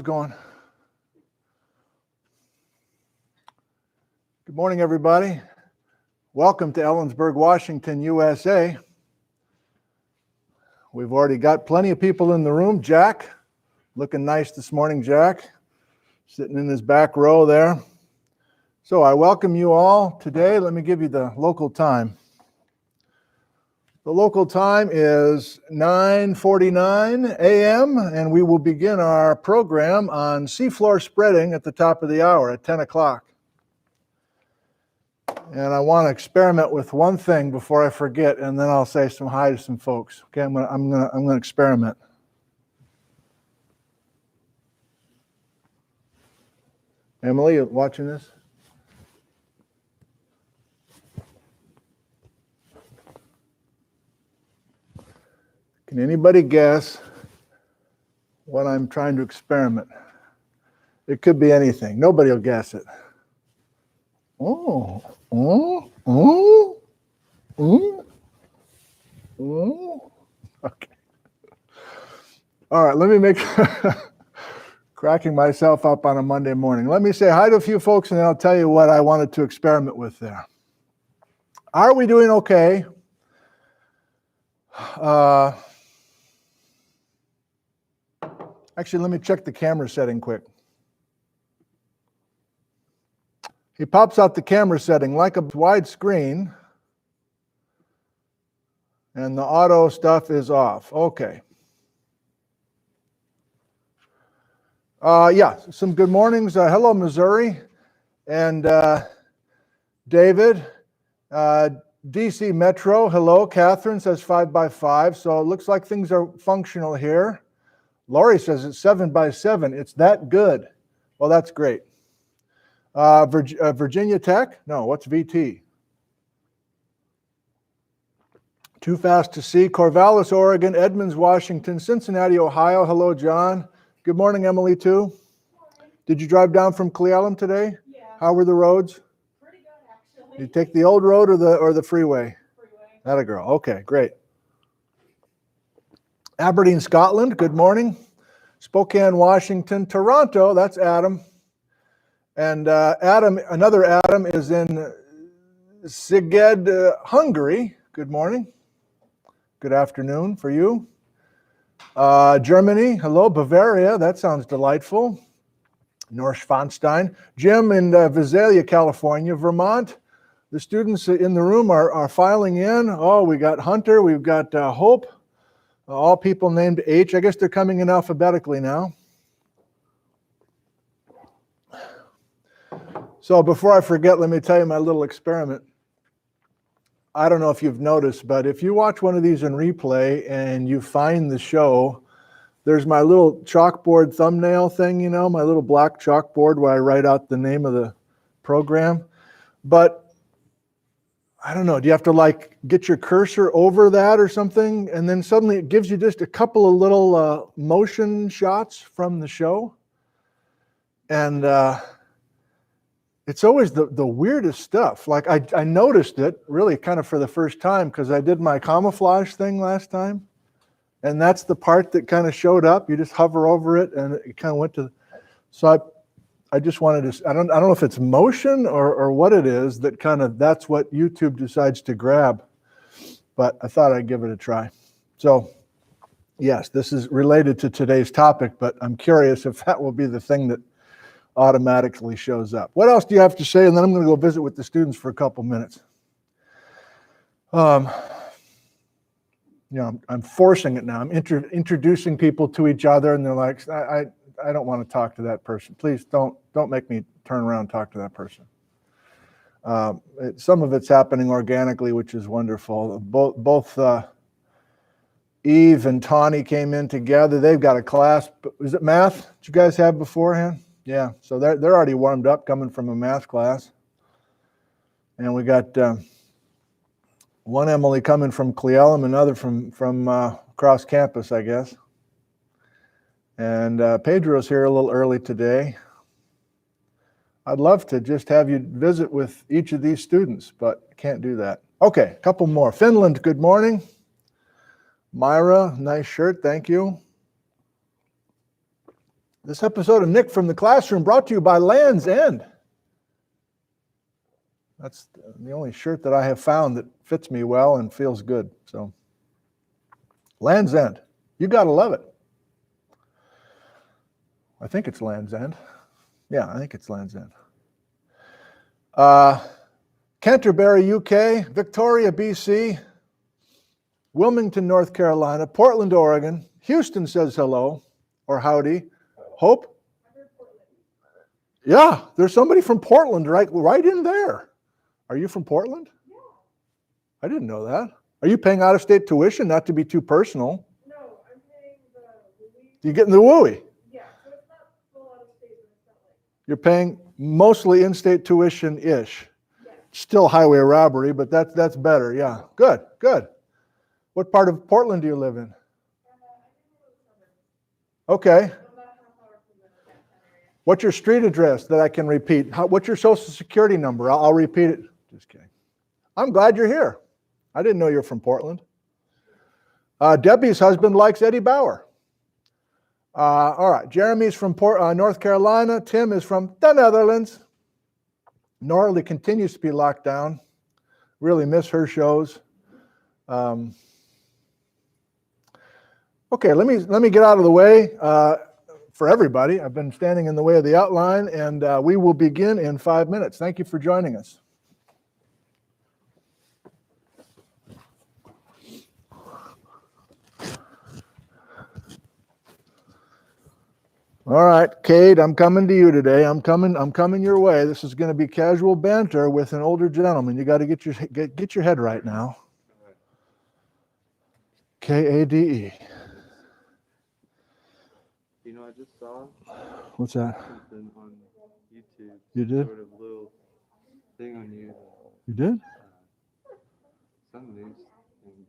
it going? Good morning, everybody. Welcome to Ellensburg, Washington, USA. We've already got plenty of people in the room. Jack, looking nice this morning, Jack, sitting in his back row there. So I welcome you all today. Let me give you the local time. The local time is 9:49 a.m. and we will begin our program on seafloor spreading at the top of the hour at 10 o'clock. And I want to experiment with one thing before I forget, and then I'll say some hi to some folks. Okay, I'm gonna experiment. Emily, you watching this? Can anybody guess what I'm trying to experiment? It could be anything. Nobody will guess it. Okay. All right, let me make cracking myself up on a Monday morning. Let me say hi to a few folks and then I'll tell you what I wanted to experiment with there. Are we doing okay? Actually, let me check the camera setting quick. He pops out the camera setting like a wide screen, and the auto stuff is off. Okay. Yeah, some good mornings. Hello, Missouri, and David. DC Metro, hello. Catherine says 5x5, so it looks like things are functional here. Lori says it's 7x7. It's that good. Well, that's great. Virginia Tech? No, what's VT? Too fast to see. Corvallis, Oregon. Edmonds, Washington. Cincinnati, Ohio. Hello, John. Good morning, Emily, too. Did you drive down from Cle Elum today? Yeah. How were the roads? Pretty good, actually. Did you take the old road or the freeway? Freeway. Atta girl. Okay, great. Aberdeen, Scotland. Good morning. Spokane, Washington. Toronto. That's Adam. And Adam, another Adam, is in Szeged, Hungary. Good morning. Good afternoon for you. Germany, hello. Bavaria, that sounds delightful. Neuschwanstein. Jim in Visalia, California. Vermont, the students in the room are filing in. Oh, we got Hunter, we've got Hope. All people named H. I guess they're coming in alphabetically now. So before I forget, let me tell you my little experiment. I don't know if you've noticed, but if you watch one of these in replay and you find the show, there's my little chalkboard thumbnail thing, you know, my little black chalkboard where I write out the name of the program. But I don't know, do you have to like get your cursor over that or something? And then suddenly it gives you just a couple of little motion shots from the show. And it's always the weirdest stuff. Like I noticed it really kind of for the first time because I did my camouflage thing last time. And that's the part that kind of showed up. You just hover over it and it kind of went to, so I just wanted to, I don't know if it's motion or what it is that kind of, that's what YouTube decides to grab. But I thought I'd give it a try. So yes, this is related to today's topic, but I'm curious if that will be the thing that automatically shows up. What else do you have to say? And then I'm going to go visit with the students for a couple minutes. You know, I'm forcing it now. I'm introducing people to each other, and they're like, I don't want to talk to that person. Please don't make me turn around and talk to that person. Some of it's happening organically, which is wonderful. Both Eve and Tawny came in together. They've got a class. Is it math that you guys have beforehand? Yeah, so they're already warmed up coming from a math class. And we got one Emily coming from Cle Elum, another from across campus, I guess. And Pedro's here a little early today. I'd love to just have you visit with each of these students, but I can't do that. Okay, a couple more. Finland, good morning. Myra, nice shirt, thank you. This episode of Nick from the Classroom brought to you by Land's End. That's the only shirt that I have found that fits me well and feels good. So, Land's End. You got to love it. I think it's Land's End. Yeah, I think it's Land's End. Canterbury, UK, Victoria, BC, Wilmington, North Carolina, Portland, Oregon. Houston says hello or howdy. Hope? Yeah, there's somebody from Portland right in there. Are you from Portland? Yeah. I didn't know that. Are you paying out-of-state tuition? Not to be too personal. No, I'm paying the WUI. You're getting the WUI? Yeah, so it's not full out-of-state, but it's not like... You're paying mostly in-state tuition-ish. Yeah. Still highway robbery, but that's better, yeah. Good, good. What part of Portland do you live in? Okay. What's your street address that I can repeat? What's your social security number? I'll repeat it. Just kidding. I'm glad you're here. I didn't know you're from Portland. Debbie's husband likes Eddie Bauer. All right. Jeremy's from North Carolina. Tim is from the Netherlands. Norley continues to be locked down. Really miss her shows. Okay, let me get out of the way for everybody. I've been standing in the way of the outline, and we will begin in 5 minutes. Thank you for joining us. All right, Cade, I'm coming to you today. I'm coming your way. This is going to be casual banter with an older gentleman. You got to get your head right now. Kade. You know, I just saw What's that? something on YouTube. You did? Sort of little thing on you. You did? Some news thing.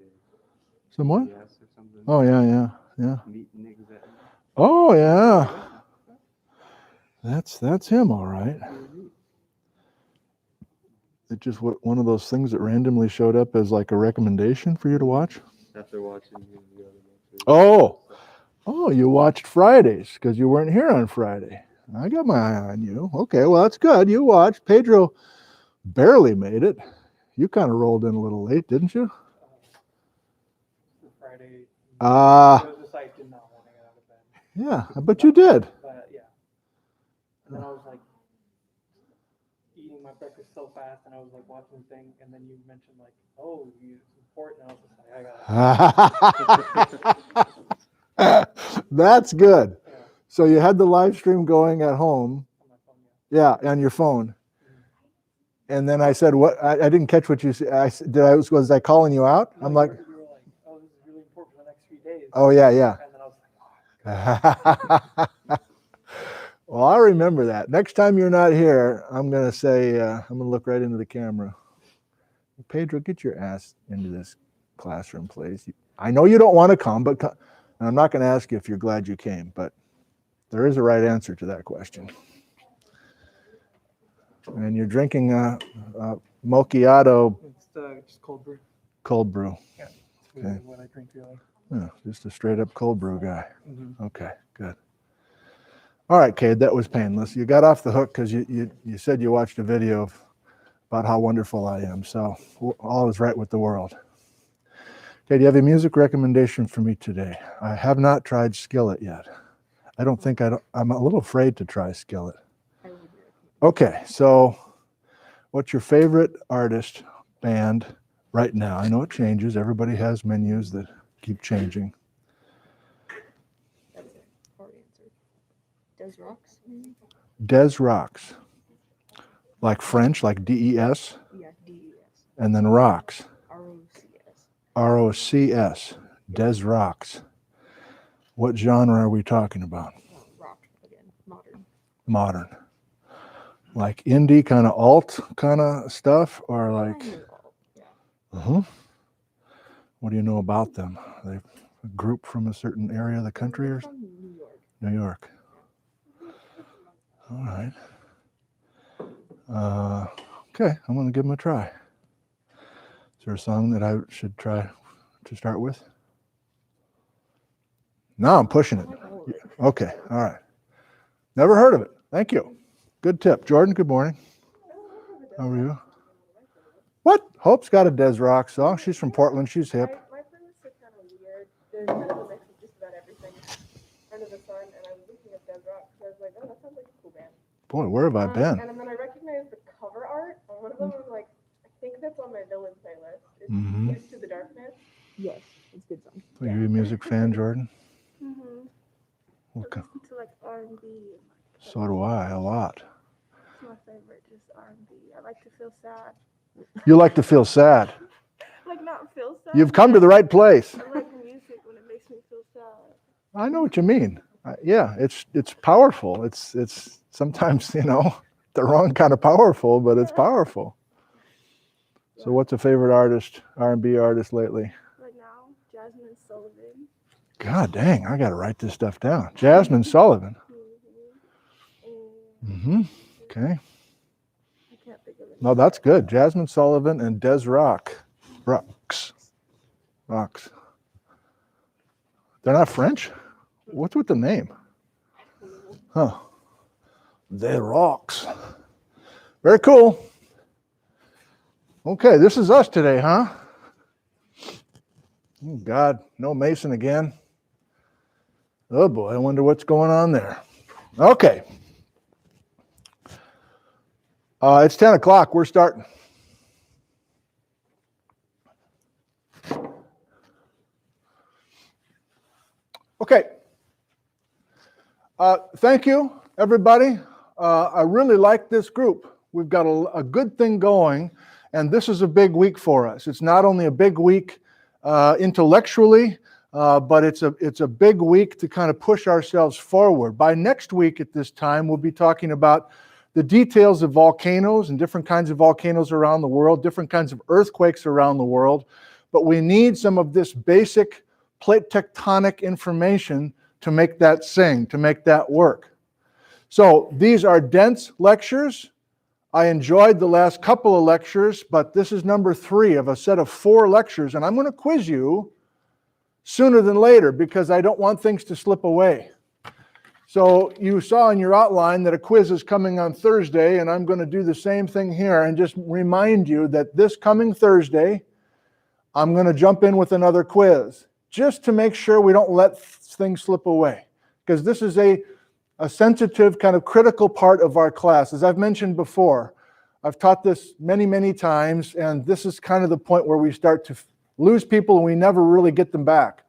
Someone? Yes, or something. Oh, yeah. Meet Nick Zentner. Oh, yeah. That's him, all right. It's just one of those things that randomly showed up as like a recommendation for you to watch? After watching the other lecture. Oh, you watched Fridays because you weren't here on Friday. I got my eye on you. Okay, well, that's good. You watched. Pedro barely made it. You kind of rolled in a little late, didn't you? Friday. The site did not want to get out of bed. Yeah, but you did. But yeah. And then I was like eating my breakfast so fast, and I was like watching the thing, and then you mentioned like, oh, you support, and I was just like, I got it. That's good. Yeah. So you had the live stream going at home. On my phone, Yeah, on your phone. And then I said, "What?" I didn't catch what you said. Was I calling you out? No, I'm like, you were like, oh, this is really important for the next few days. oh yeah. And then I was like, oh. Well, I remember that. Next time you're not here, I'm gonna say, I'm gonna look right into the camera. Pedro, get your ass into this classroom, please. I know you don't want to come, but and I'm not going to ask you if you're glad you came, but there is a right answer to that question. And you're drinking a macchiato. It's just cold brew. Cold brew. Yeah, it's really Okay. what I drink really. Yeah, just a straight up cold brew guy. Mm-hmm. Okay, good. All right, Cade, that was painless. You got off the hook because you said you watched a video about how wonderful I am. So all is right with the world. Okay, do you have a music recommendation for me today? I have not tried Skillet yet. I'm a little afraid to try Skillet. Okay, so what's your favorite artist, band right now? I know it changes. Everybody has menus that keep changing. That's it. Already answered. Des Rocks, maybe? Des Rocks. Like French, like DES? Yeah, DES. And then Rocks. ROCS. ROCS. Des Rocks. What genre are we talking about? Rock again. Modern. Modern. Like indie kind of alt kind of stuff, or like? Yeah. What do you know about them? Are they a group from a certain area of the country or From New York. New York? All right. Okay, I'm going to give them a try. Is there a song that I should try to start with? No, I'm pushing it. Okay, all right. Never heard of it. Thank you. Good tip. Jordan, good morning. How are you? What? Hope's got a Des Rock song. She's from Portland. She's hip. My playlists are kind of weird. There's kind of a mix of just about everything under the sun, and I was looking at Des Rock, so I was like, oh, that sounds like a cool band. Boy, where have I been? And then I recognized the cover art on one of them. I was like, I think that's on my villain playlist. It's Mhm. Used to the Darkness. Yes, it's a good song. Are you a music fan, Jordan? Mm-hmm. Okay. I listen to like R&B. So do I, a lot. It's my favorite, just R&B. I like to feel sad. You like to feel sad. Like not feel sad. You've come to the right place. I like music when it makes me feel sad. I know what you mean. Yeah, it's powerful. It's sometimes, the wrong kind of powerful, but it's powerful. So what's a favorite artist, R&B artist lately? Right now, Jasmine Sullivan. God dang, I got to write this stuff down. Jasmine Sullivan. Mm-hmm. Okay. I can't think of it. No, that's good. Jasmine Sullivan and Des Rock. Rocks. They're not French? What's with the name? Huh. They rocks. Very cool. Okay, this is us today, huh? Oh, God, no Mason again. Oh, boy, I wonder what's going on there. Okay. It's 10 o'clock. We're starting. Okay. Thank you, everybody. I really like this group. We've got a good thing going, and this is a big week for us. It's not only a big week intellectually, but it's a big week to kind of push ourselves forward. By next week at this time, we'll be talking about the details of volcanoes and different kinds of volcanoes around the world, different kinds of earthquakes around the world. But we need some of this basic plate tectonic information to make that sing, to make that work. So these are dense lectures. I enjoyed the last couple of lectures, but this is number 3 of a set of 4 lectures, and I'm going to quiz you sooner than later because I don't want things to slip away. So you saw in your outline that a quiz is coming on Thursday, and I'm going to do the same thing here and just remind you that this coming Thursday, I'm going to jump in with another quiz just to make sure we don't let things slip away, because this is a sensitive, kind of critical part of our class. As I've mentioned before, I've taught this many, many times, and this is kind of the point where we start to lose people and we never really get them back.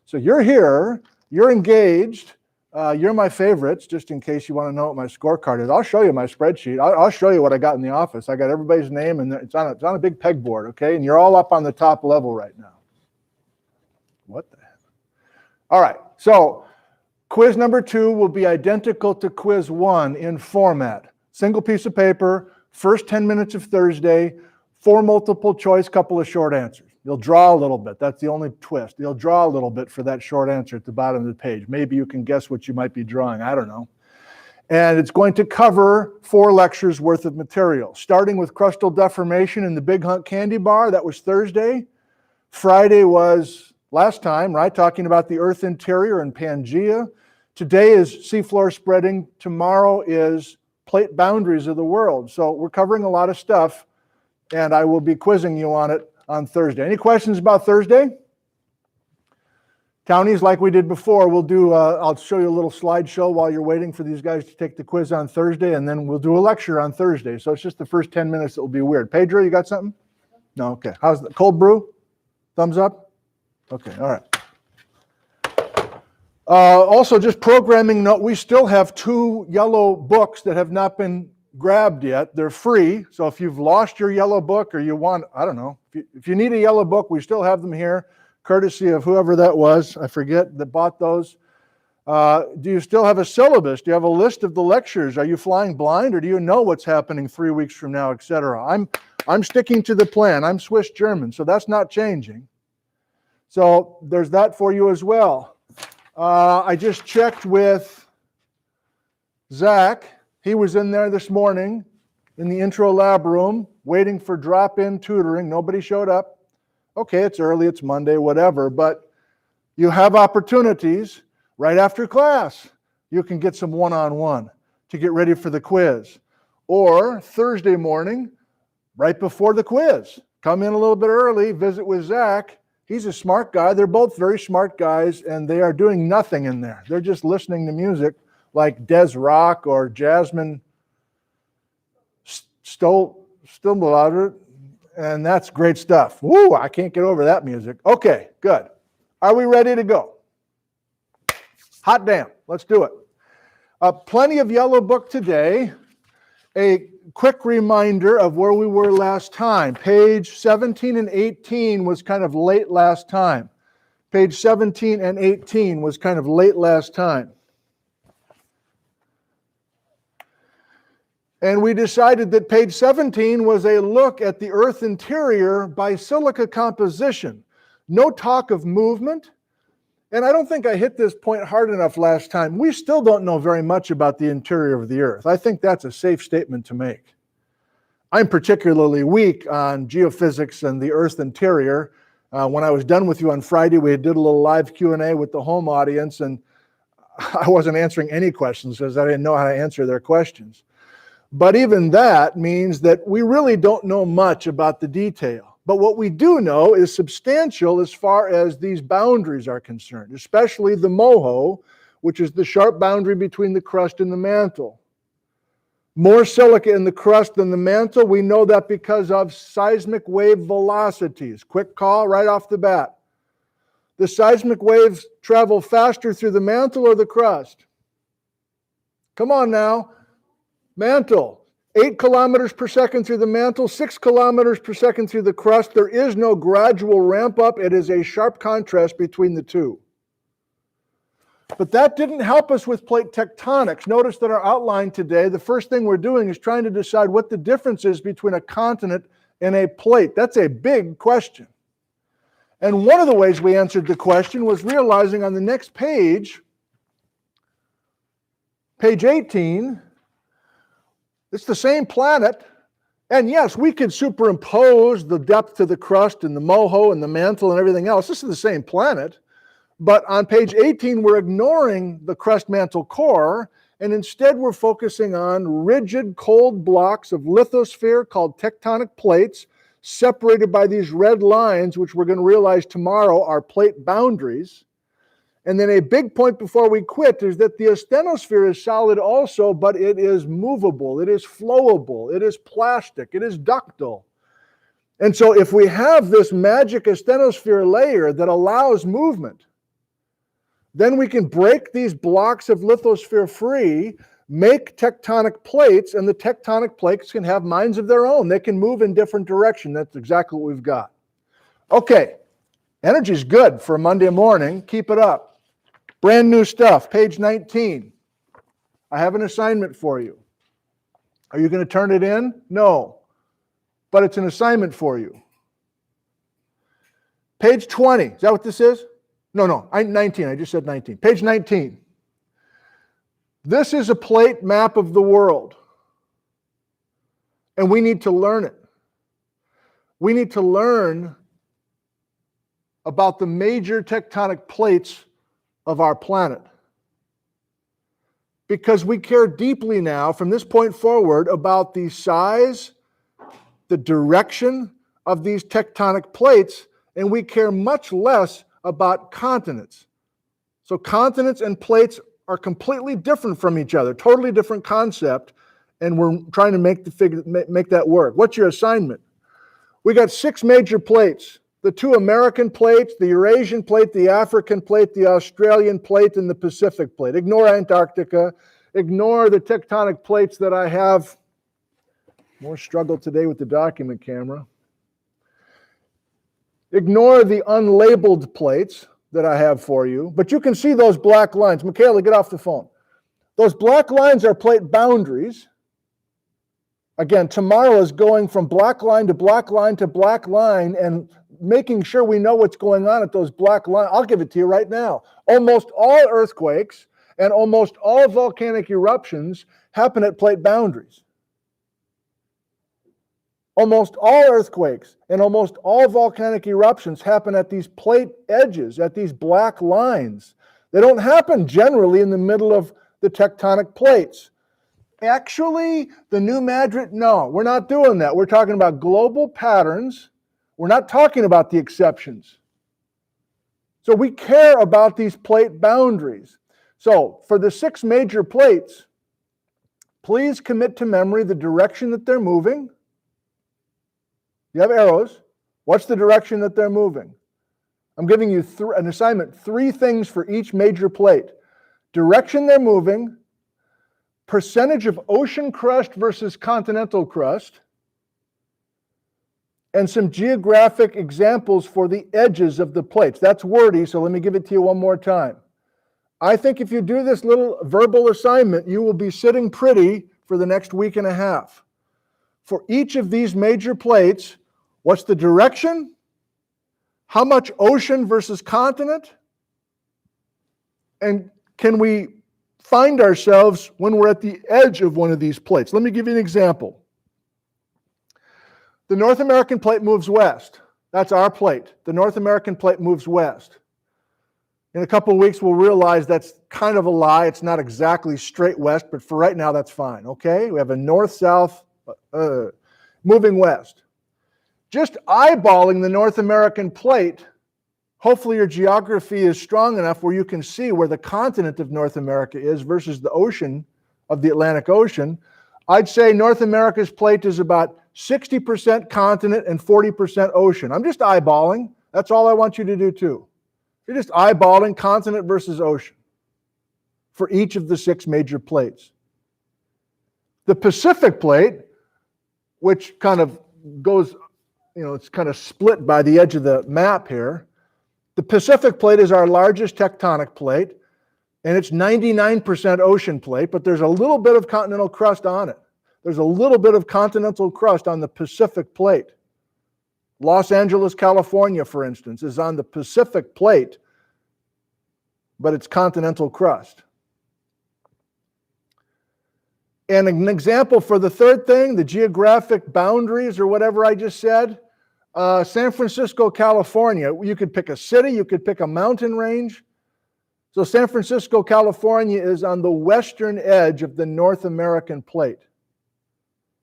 So you're here, you're engaged, you're my favorites, just in case you want to know what my scorecard is. I'll show you my spreadsheet. I'll show you what I got in the office. I got everybody's name, and it's on a big pegboard, okay? And you're all up on the top level right now. What the heck? All right, so quiz number 2 will be identical to quiz 1 in format. Single piece of paper, first 10 minutes of Thursday, 4 multiple choice, couple of short answers. You'll draw a little bit. That's the only twist. You'll draw a little bit for that short answer at the bottom of the page. Maybe you can guess what you might be drawing. I don't know. And it's going to cover 4 lectures worth of material, starting with crustal deformation in the Big Hunt Candy Bar. That was Thursday. Friday was last time, right? Talking about the Earth interior and Pangaea. Today is seafloor spreading. Tomorrow is plate boundaries of the world. So we're covering a lot of stuff, and I will be quizzing you on it on Thursday. Any questions about Thursday? Townies, like we did before, we'll do, I'll show you a little slideshow while you're waiting for these guys to take the quiz on Thursday, and then we'll do a lecture on Thursday. So it's just the first 10 minutes that will be weird. Pedro, you got something? No, okay. How's the cold brew? Thumbs up? Okay, all right. Also, just programming note, we still have 2 yellow books that have not been grabbed yet. They're free, so if you've lost your yellow book or you want, I don't know, if you need a yellow book, we still have them here, courtesy of whoever that was, I forget, that bought those. Do you still have a syllabus? Do you have a list of the lectures? Are you flying blind, or do you know what's happening 3 weeks from now, etc.? I'm sticking to the plan. I'm Swiss German, so that's not changing. So there's that for you as well. I just checked with Zach. He was in there this morning in the intro lab room waiting for drop-in tutoring. Nobody showed up. Okay, it's early, it's Monday, whatever, but you have opportunities right after class. You can get some one-on-one. to get ready for the quiz. Or Thursday morning, right before the quiz. Come in a little bit early, visit with Zach. He's a smart guy. They're both very smart guys, and they are doing nothing in there. They're just listening to music like Des Rock or Jasmine Stumblauder, and that's great stuff. Woo, I can't get over that music. Okay, good. Are we ready to go? Hot damn, let's do it. Plenty of yellow book today. A quick reminder of where we were last time. Page 17 and 18 was kind of late last time. Page 17 and 18 was kind of late last time. And we decided that page 17 was a look at the Earth interior by silica composition. No talk of movement. And I don't think I hit this point hard enough last time. We still don't know very much about the interior of the Earth. I think that's a safe statement to make. I'm particularly weak on geophysics and the Earth's interior. When I was done with you on Friday, we did a little live Q&A with the home audience, and I wasn't answering any questions because I didn't know how to answer their questions. But even that means that we really don't know much about the detail. But what we do know is substantial as far as these boundaries are concerned, especially the moho, which is the sharp boundary between the crust and the mantle. More silica in the crust than the mantle. We know that because of seismic wave velocities. Quick call right off the bat. The seismic waves travel faster through the mantle or the crust? Come on now. Mantle. 8 kilometers per second through the mantle, 6 kilometers per second through the crust. There is no gradual ramp up. It is a sharp contrast between the two. But that didn't help us with plate tectonics. Notice that our outline today, the first thing we're doing is trying to decide what the difference is between a continent and a plate. That's a big question. And one of the ways we answered the question was realizing on the next page, page 18, it's the same planet, and yes, we could superimpose the depth to the crust and the moho and the mantle and everything else. This is the same planet, but on page 18, we're ignoring the crust-mantle core, and instead we're focusing on rigid, cold blocks of lithosphere called tectonic plates, separated by these red lines, which we're going to realize tomorrow are plate boundaries. And then a big point before we quit is that the asthenosphere is solid also, but it is movable, it is flowable, it is plastic, it is ductile. And so if we have this magic asthenosphere layer that allows movement, then we can break these blocks of lithosphere free, make tectonic plates, and the tectonic plates can have minds of their own. They can move in different directions. That's exactly what we've got. Okay, energy's good for a Monday morning. Keep it up. Brand new stuff, page 19. I have an assignment for you. Are you going to turn it in? No. But it's an assignment for you. Page 20. Is that what this is? No, 19. I just said 19. Page 19. This is a plate map of the world. And we need to learn it. We need to learn about the major tectonic plates of our planet. Because we care deeply now, from this point forward, about the size, the direction of these tectonic plates, and we care much less about continents. So continents and plates are completely different from each other, totally different concept, and we're trying to make that work. What's your assignment? We got 6 major plates. The 2 American plates, the Eurasian plate, the African plate, the Australian plate, and the Pacific plate. Ignore Antarctica. Ignore the tectonic plates that I have. More struggle today with the document camera. Ignore the unlabeled plates that I have for you. But you can see those black lines. Michaela, get off the phone. Those black lines are plate boundaries. Again, tomorrow is going from black line to black line to black line and making sure we know what's going on at those black lines. I'll give it to you right now. Almost all earthquakes and almost all volcanic eruptions happen at plate boundaries. Almost all earthquakes and almost all volcanic eruptions happen at these plate edges, at these black lines. They don't happen generally in the middle of the tectonic plates. actually the New Madrid? No, we're not doing that. We're talking about global patterns. We're not talking about the exceptions. So we care about these plate boundaries. So for the 6 major plates, please commit to memory the direction that they're moving. You have arrows. What's the direction that they're moving? I'm giving you an assignment, 3 things for each major plate. Direction they're moving, percentage of ocean crust versus continental crust, and some geographic examples for the edges of the plates. That's wordy, so let me give it to you one more time. I think if you do this little verbal assignment, you will be sitting pretty for the next week and a half. For each of these major plates, what's the direction? How much ocean versus continent? And can we find ourselves when we're at the edge of one of these plates? Let me give you an example. The North American plate moves west. That's our plate. The North American plate moves west. In a couple of weeks, we'll realize that's kind of a lie. It's not exactly straight west, but for right now, that's fine, okay? We have a north-south moving west. Just eyeballing the North American plate, hopefully your geography is strong enough where you can see where the continent of North America is versus the ocean of the Atlantic Ocean. I'd say North America's plate is about 60% continent and 40% ocean. I'm just eyeballing. That's all I want you to do too. You're just eyeballing continent versus ocean for each of the 6 major plates. The Pacific plate, which kind of goes, it's kind of split by the edge of the map here. The Pacific plate is our largest tectonic plate, and it's 99% ocean plate, but there's a little bit of continental crust on it. There's a little bit of continental crust on the Pacific plate. Los Angeles, California, for instance, is on the Pacific plate, but it's continental crust. And an example for the third thing, the geographic boundaries or whatever I just said, San Francisco, California. You could pick a city, you could pick a mountain range. So San Francisco, California is on the western edge of the North American plate.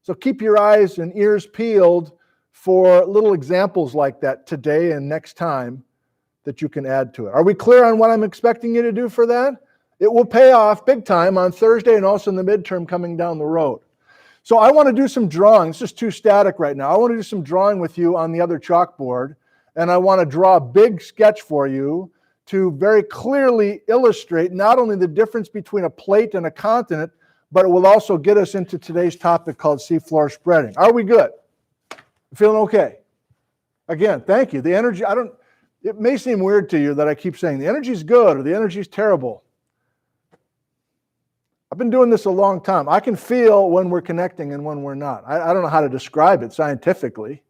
So keep your eyes and ears peeled for little examples like that today and next time that you can add to it. Are we clear on what I'm expecting you to do for that? It will pay off big time on Thursday and also in the midterm coming down the road. So I want to do some drawing. It's just too static right now. I want to do some drawing with you on the other chalkboard, and I want to draw a big sketch for you to very clearly illustrate not only the difference between a plate and a continent, but it will also get us into today's topic called seafloor spreading. Are we good? Feeling okay? Again, thank you. The energy, it may seem weird to you that I keep saying the energy's good or the energy's terrible. I've been doing this a long time. I can feel when we're connecting and when we're not. I don't know how to describe it scientifically,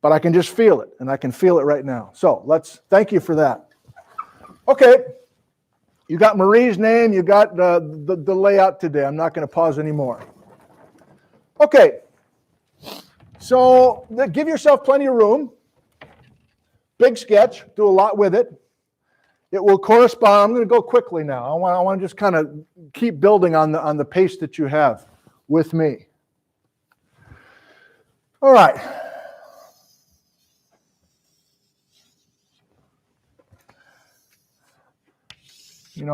but I can just feel it, and I can feel it right now. So thank you for that. Okay. You got Marie's name, you got the layout today. I'm not going to pause anymore. Okay, so give yourself plenty of room. Big sketch, do a lot with it. It will correspond. I'm going to go quickly now. I want to just kind of keep building on the pace that you have with me. All right.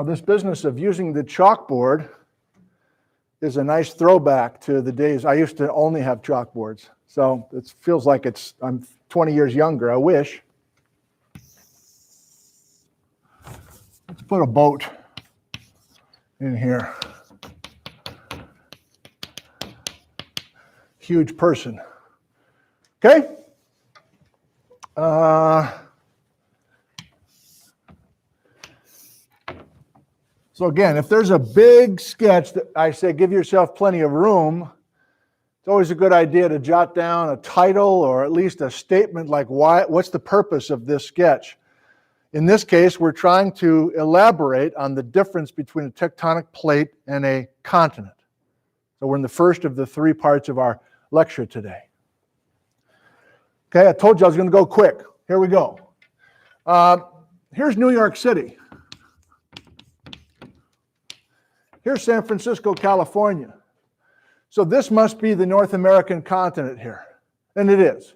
This business of using the chalkboard is a nice throwback to the days I used to only have chalkboards. So it feels like I'm 20 years younger. I wish. Let's put a boat in here. Huge person. Okay? So again, if there's a big sketch that I say give yourself plenty of room, it's always a good idea to jot down a title or at least a statement like what's the purpose of this sketch. In this case, we're trying to elaborate on the difference between a tectonic plate and a continent. So we're in the first of the 3 parts of our lecture today. Okay, I told you I was going to go quick. Here we go. Here's New York City. Here's San Francisco, California. So this must be the North American continent here. And it is.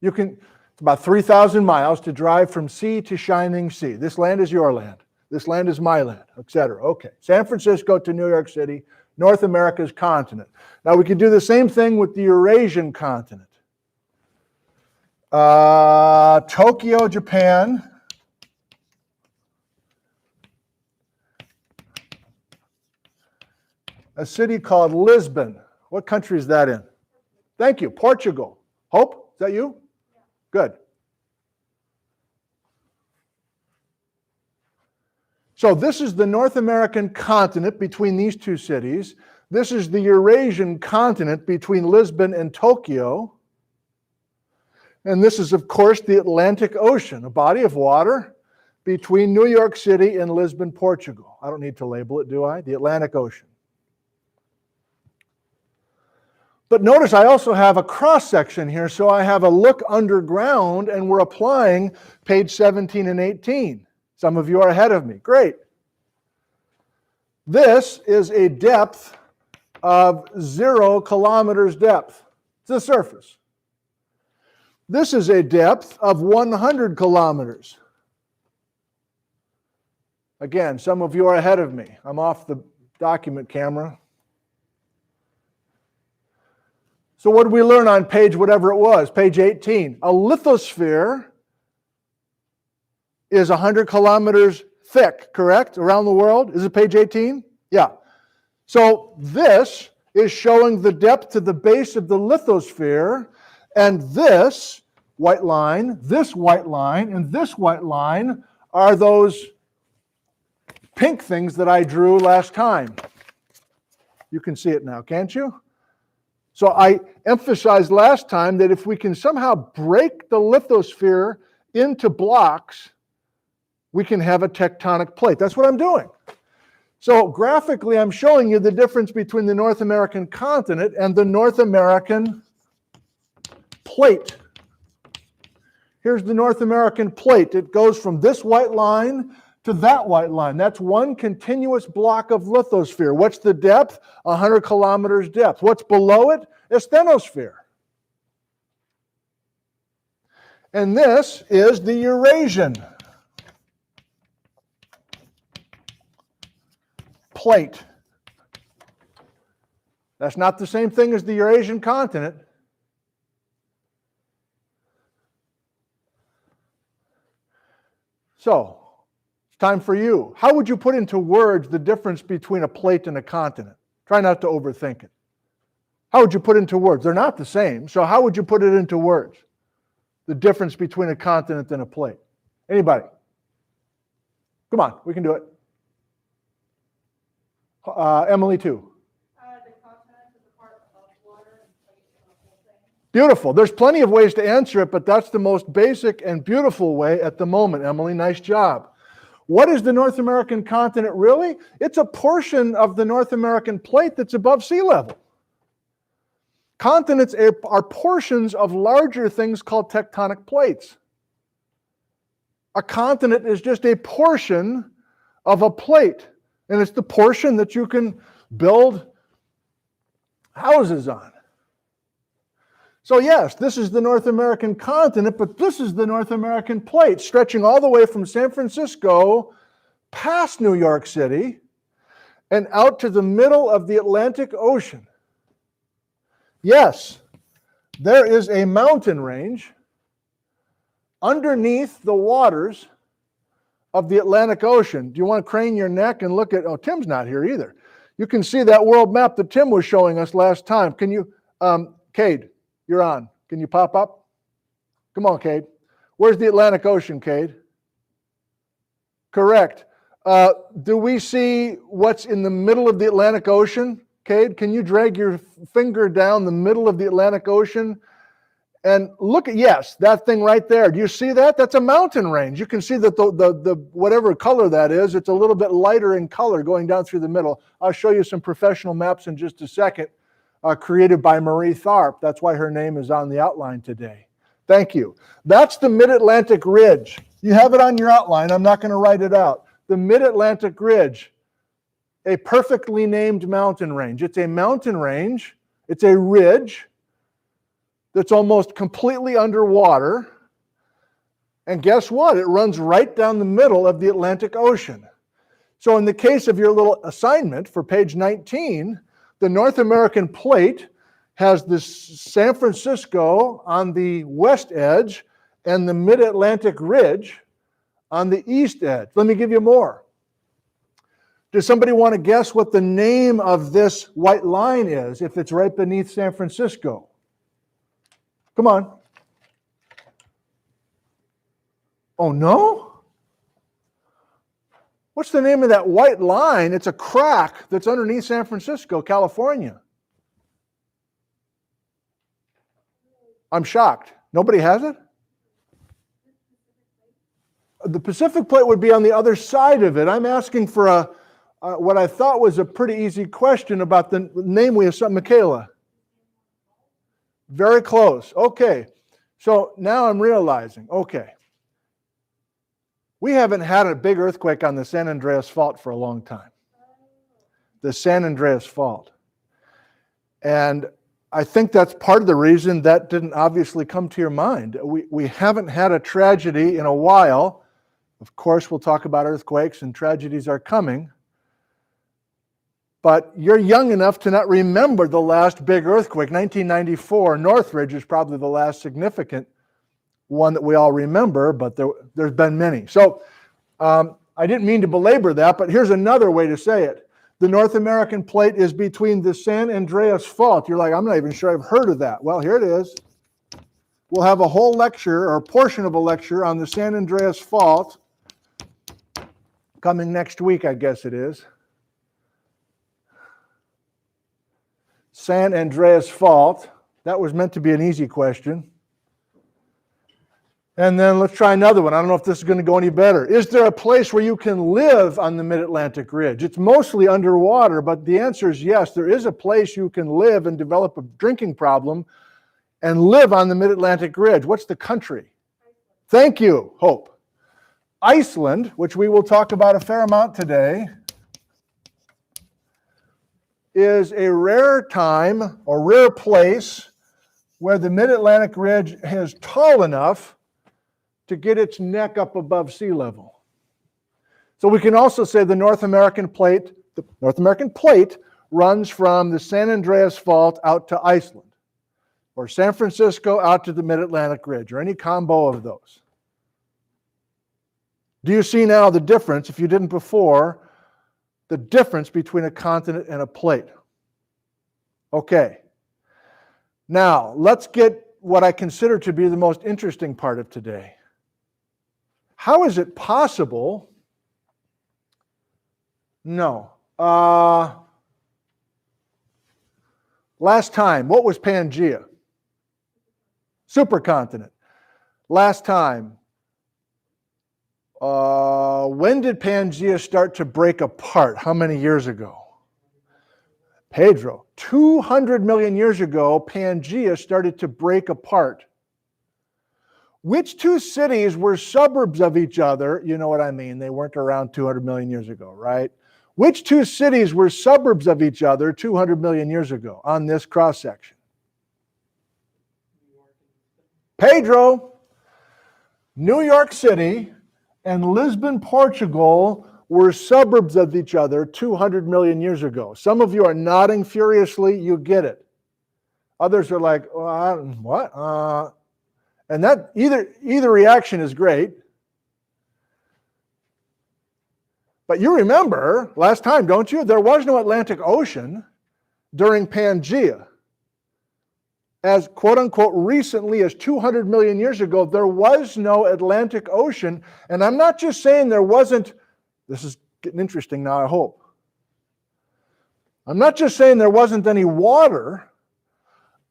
It's about 3,000 miles to drive from sea to shining sea. This land is your land. This land is my land, etc. Okay. San Francisco to New York City, North America's continent. Now we could do the same thing with the Eurasian continent. Tokyo, Japan. A city called Lisbon. What country is that in? Thank you. Portugal. Hope, is that you? Good. So this is the North American continent between these two cities. This is the Eurasian continent between Lisbon and Tokyo. And this is, of course, the Atlantic Ocean, a body of water between New York City and Lisbon, Portugal. I don't need to label it, do I? The Atlantic Ocean. But notice I also have a cross-section here, so I have a look underground, and we're applying page 17 and 18. Some of you are ahead of me. Great. This is a depth of 0 kilometers depth to the surface. This is a depth of 100 kilometers. Again, some of you are ahead of me. I'm off the document camera. So what did we learn on page whatever it was, page 18? A lithosphere is 100 kilometers thick, correct, around the world? Is it page 18? Yeah. So this is showing the depth to the base of the lithosphere, and this white line, and this white line are those pink things that I drew last time. You can see it now, can't you? So I emphasized last time that if we can somehow break the lithosphere into blocks, we can have a tectonic plate. That's what I'm doing. So graphically, I'm showing you the difference between the North American continent and the North American plate. Here's the North American plate. It goes from this white line to that white line. That's one continuous block of lithosphere. What's the depth? 100 kilometers depth. What's below it? Asthenosphere. And this is the Eurasian plate. That's not the same thing as the Eurasian continent. So, it's time for you. How would you put into words the difference between a plate and a continent? Try not to overthink it. How would you put it into words? They're not the same, so how would you put it into words? The difference between a continent and a plate. Anybody? Come on, we can do it. Emily, too. The continent is a part of water and plate is the whole thing. Beautiful. There's plenty of ways to answer it, but that's the most basic and beautiful way at the moment, Emily. Nice job. What is the North American continent really? It's a portion of the North American plate that's above sea level. Continents are portions of larger things called tectonic plates. A continent is just a portion of a plate, and it's the portion that you can build houses on. So yes, this is the North American continent, but this is the North American plate, stretching all the way from San Francisco past New York City and out to the middle of the Atlantic Ocean. Yes, there is a mountain range underneath the waters of the Atlantic Ocean. Do you want to crane your neck and look at, oh, Tim's not here either. You can see that world map that Tim was showing us last time. Can you, Cade, you're on. Can you pop up? Come on, Cade. Where's the Atlantic Ocean, Cade? Correct. Do we see what's in the middle of the Atlantic Ocean? Cade, can you drag your finger down the middle of the Atlantic Ocean and look at, yes, that thing right there. Do you see that? That's a mountain range. You can see that the whatever color that is, it's a little bit lighter in color going down through the middle. I'll show you some professional maps in just a second, created by Marie Tharp. That's why her name is on the outline today. Thank you. That's the Mid-Atlantic Ridge. You have it on your outline. I'm not going to write it out. The Mid-Atlantic Ridge. a perfectly named mountain range. It's a mountain range. It's a ridge that's almost completely underwater. And guess what? It runs right down the middle of the Atlantic Ocean. So in the case of your little assignment for page 19, the North American plate has this San Francisco on the west edge and the Mid-Atlantic Ridge on the east edge. Let me give you more. Does somebody want to guess what the name of this white line is if it's right beneath San Francisco? Come on. Oh, no? What's the name of that white line? It's a crack that's underneath San Francisco, California. I'm shocked. Nobody has it? The Pacific Plate would be on the other side of it. I'm asking for what I thought was a pretty easy question about the name we assigned. Michaela. Very close. Okay. So now I'm realizing, okay, we haven't had a big earthquake on the San Andreas Fault for a long time. The San Andreas Fault. And I think that's part of the reason that didn't obviously come to your mind. We haven't had a tragedy in a while. Of course, we'll talk about earthquakes, and tragedies are coming. But you're young enough to not remember the last big earthquake. 1994, Northridge is probably the last significant one that we all remember, but there's been many. So I didn't mean to belabor that, but here's another way to say it. The North American plate is between the San Andreas Fault. You're like, I'm not even sure I've heard of that. Well, here it is. We'll have a whole lecture or a portion of a lecture on the San Andreas Fault coming next week, I guess it is. San Andreas Fault. That was meant to be an easy question. And then let's try another one. I don't know if this is going to go any better. Is there a place where you can live on the Mid-Atlantic Ridge? It's mostly underwater, but the answer is yes. There is a place you can live and develop a drinking problem and live on the Mid-Atlantic Ridge. What's the country? Thank you, Hope. Iceland, which we will talk about a fair amount today, is a rare time or rare place where the Mid-Atlantic Ridge is tall enough to get its neck up above sea level. So we can also say the North American plate runs from the San Andreas Fault out to Iceland, or San Francisco out to the Mid-Atlantic Ridge, or any combo of those. Do you see now the difference, if you didn't before, the difference between a continent and a plate? Okay. Now, let's get what I consider to be the most interesting part of today. How is it possible? No. Last time, what was Pangaea? Supercontinent. Last time, when did Pangaea start to break apart? How many years ago? Pedro, 200 million years ago, Pangaea started to break apart. Which two cities were suburbs of each other? You know what I mean. They weren't around 200 million years ago, right? Which two cities were suburbs of each other 200 million years ago on this cross-section? Pedro, New York City, and Lisbon, Portugal were suburbs of each other 200 million years ago. Some of you are nodding furiously. You get it. Others are like, what? And that either reaction is great. But you remember last time, don't you? There was no Atlantic Ocean during Pangaea. As quote unquote recently as 200 million years ago, there was no Atlantic Ocean. And I'm not just saying there wasn't, this is getting interesting now, I hope. I'm not just saying there wasn't any water.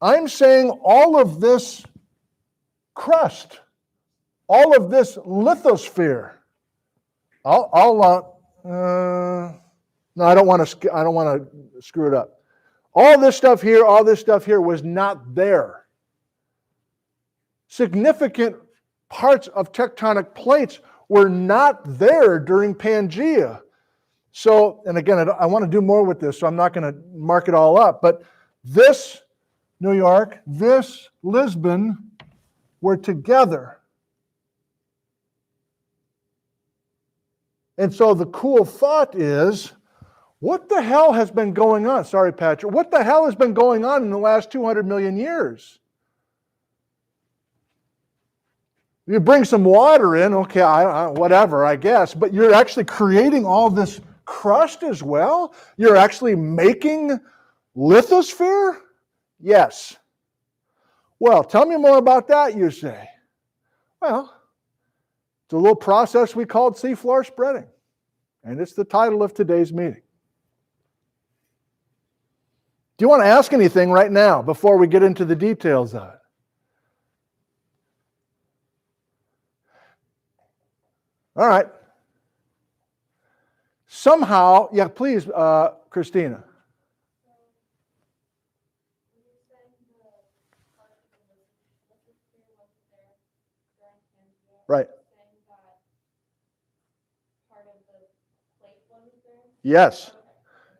I'm saying all of this crust, all of this lithosphere. No, I don't want to screw it up. All this stuff here was not there. Significant parts of tectonic plates were not there during Pangaea. So, and again, I want to do more with this, so I'm not going to mark it all up, but this New York, this Lisbon were together. And so the cool thought is, what the hell has been going on? Sorry, Patrick. What the hell has been going on in the last 200 million years? You bring some water in, okay, whatever, I guess, but you're actually creating all this crust as well? You're actually making lithosphere? Yes. Well, tell me more about that, you say. Well, it's a little process we called seafloor spreading, and it's the title of today's meeting. Do you want to ask anything right now before we get into the details of it? All right. Somehow, yeah, please, Christina. Right. Yes.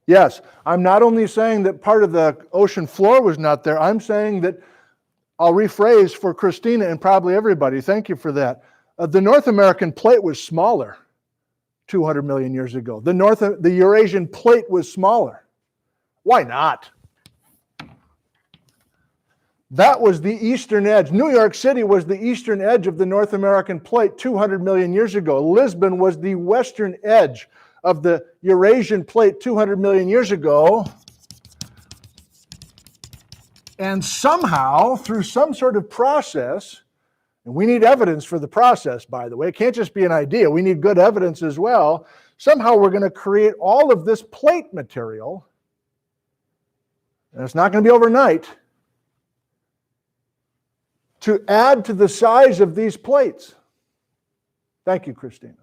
Yes. I'm not only saying that part of the ocean floor was not there, I'm saying that, I'll rephrase for Christina and probably everybody, thank you for that. The North American plate was smaller 200 million years ago. The Eurasian plate was smaller. Why not? That was the eastern edge. New York City was the eastern edge of the North American plate 200 million years ago. Lisbon was the western edge of the Eurasian plate 200 million years ago. And somehow, through some sort of process, and we need evidence for the process, by the way. It can't just be an idea. We need good evidence as well. Somehow we're going to create all of this plate material, and it's not going to be overnight, to add to the size of these plates. Thank you, Christina.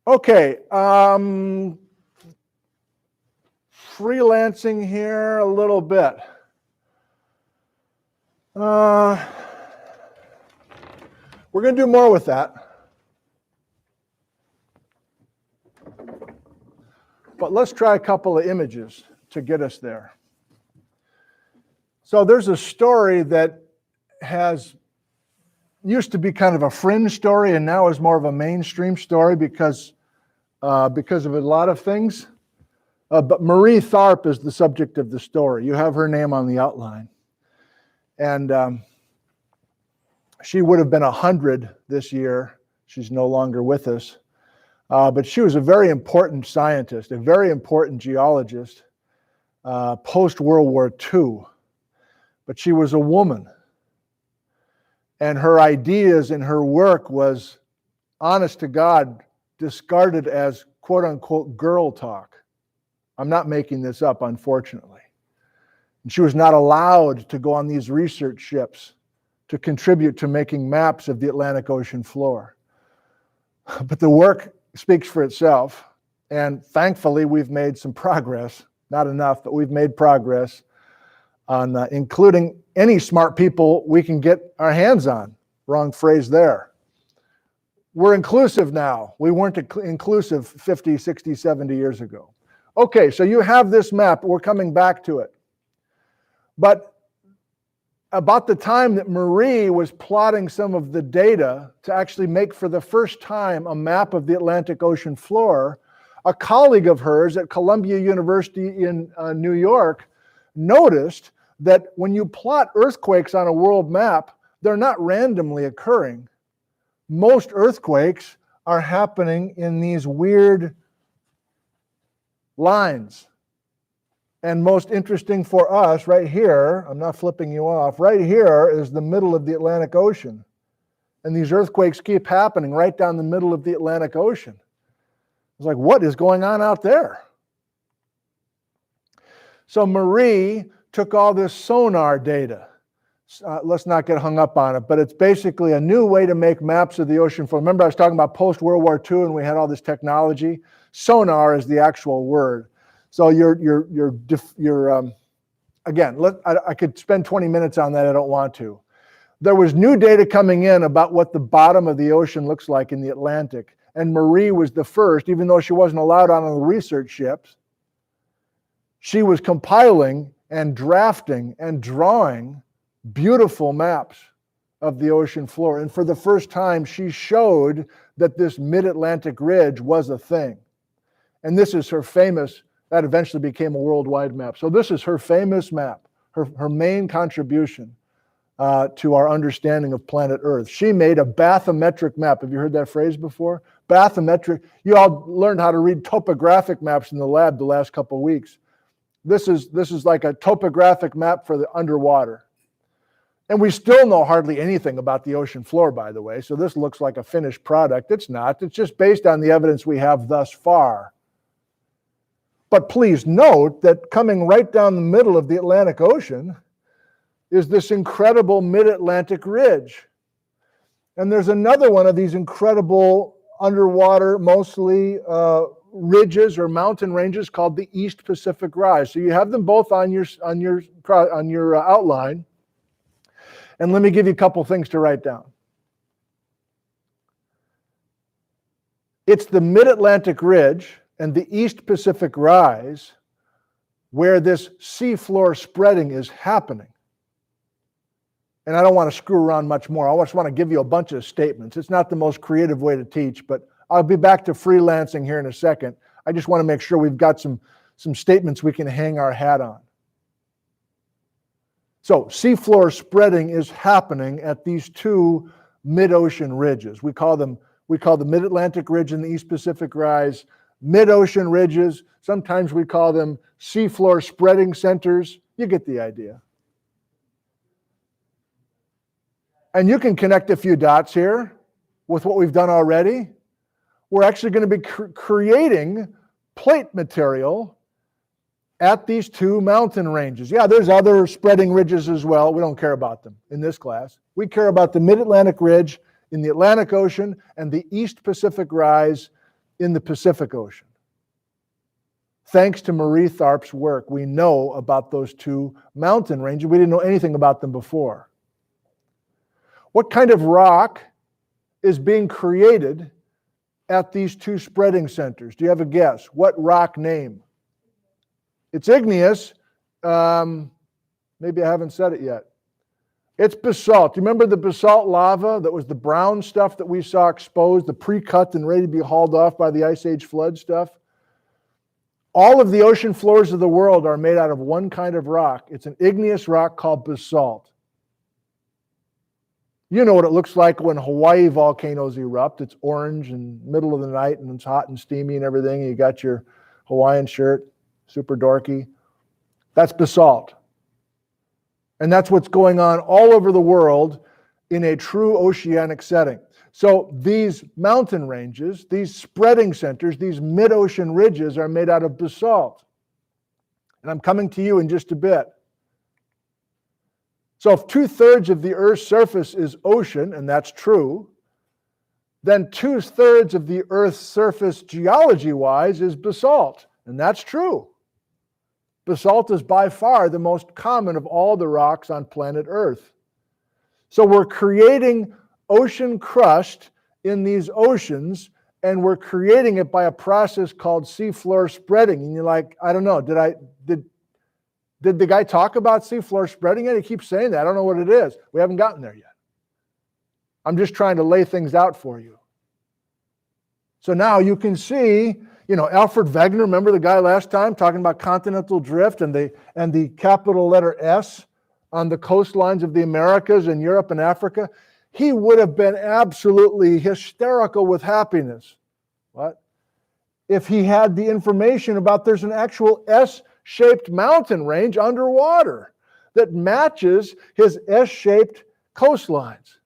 Okay, freelancing here a little bit. We're going to do more with that. But let's try a couple of images to get us there. So there's a story that used to be kind of a fringe story and now is more of a mainstream story because of a lot of things. But Marie Tharp is the subject of the story. You have her name on the outline. And she would have been 100 this year. She's no longer with us. But she was a very important scientist, a very important geologist, post-World War II. But she was a woman. And her ideas and her work was, honest to God, discarded as quote-unquote girl talk. I'm not making this up, unfortunately. And she was not allowed to go on these research ships to contribute to making maps of the Atlantic Ocean floor. But the work speaks for itself. And thankfully, we've made some progress. Not enough, but we've made progress on including any smart people we can get our hands on. Wrong phrase there. We're inclusive now. We weren't inclusive 50, 60, 70 years ago. Okay, so you have this map. We're coming back to it. But about the time that Marie was plotting some of the data to actually make for the first time a map of the Atlantic Ocean floor, a colleague of hers at Columbia University in New York noticed that when you plot earthquakes on a world map, they're not randomly occurring. Most earthquakes are happening in these weird lines. And most interesting for us, right here, I'm not flipping you off, right here is the middle of the Atlantic Ocean. And these earthquakes keep happening right down the middle of the Atlantic Ocean. It's like, what is going on out there? So Marie took all this sonar data. Let's not get hung up on it, but it's basically a new way to make maps of the ocean floor. Remember I was talking about post-World War II and we had all this technology? Sonar is the actual word. So again, I could spend 20 minutes on that, I don't want to. There was new data coming in about what the bottom of the ocean looks like in the Atlantic. and Marie was the first, even though she wasn't allowed on the research ships. She was compiling and drafting and drawing beautiful maps of the ocean floor. And for the first time, she showed that this mid-Atlantic ridge was a thing. And this is her famous, that eventually became a worldwide map. So this is her famous map, her main contribution to our understanding of planet Earth. She made a bathymetric map. Have you heard that phrase before? Bathymetric. You all learned how to read topographic maps in the lab the last couple of weeks. This is like a topographic map for the underwater. And we still know hardly anything about the ocean floor, by the way, so this looks like a finished product. It's not. It's just based on the evidence we have thus far. But please note that coming right down the middle of the Atlantic Ocean is this incredible mid-Atlantic ridge. And there's another one of these incredible underwater, mostly ridges or mountain ranges called the East Pacific Rise. So you have them both on your outline. And let me give you a couple things to write down. It's the Mid-Atlantic Ridge and the East Pacific Rise where this seafloor spreading is happening. And I don't want to screw around much more. I just want to give you a bunch of statements. It's not the most creative way to teach, but I'll be back to freelancing here in a second. I just want to make sure we've got some statements we can hang our hat on. So seafloor spreading is happening at these two mid-ocean ridges. We call the Mid-Atlantic Ridge and the East Pacific Rise mid-ocean ridges. Sometimes we call them seafloor spreading centers. You get the idea. And you can connect a few dots here with what we've done already. We're actually going to be creating plate material at these two mountain ranges. Yeah, there's other spreading ridges as well. We don't care about them in this class. We care about the Mid-Atlantic Ridge in the Atlantic Ocean and the East Pacific Rise in the Pacific Ocean. Thanks to Marie Tharp's work, we know about those two mountain ranges. We didn't know anything about them before. What kind of rock is being created at these two spreading centers? Do you have a guess? What rock name? It's igneous. Maybe I haven't said it yet. It's basalt. Do you remember the basalt lava that was the brown stuff that we saw exposed, the pre-cut and ready to be hauled off by the Ice Age flood stuff? All of the ocean floors of the world are made out of one kind of rock. It's an igneous rock called basalt. You know what it looks like when Hawaii volcanoes erupt. It's orange and middle of the night and it's hot and steamy and everything. You got your Hawaiian shirt, super dorky. That's basalt. And that's what's going on all over the world in a true oceanic setting. So these mountain ranges, these spreading centers, these mid-ocean ridges are made out of basalt. And I'm coming to you in just a bit. So if 2/3 of the Earth's surface is ocean, and that's true, then 2/3 of the Earth's surface geology-wise is basalt, and that's true. Basalt is by far the most common of all the rocks on planet Earth. So we're creating ocean crust in these oceans, and we're creating it by a process called seafloor spreading. And you're like, I don't know, did the guy talk about seafloor spreading yet? He keeps saying that. I don't know what it is. We haven't gotten there yet. I'm just trying to lay things out for you. So now you can see, Alfred Wegener, remember the guy last time talking about continental drift and the capital letter S on the coastlines of the Americas and Europe and Africa? He would have been absolutely hysterical with happiness. What? If he had the information about there's an actual S-shaped mountain range underwater that matches his S-shaped coastlines.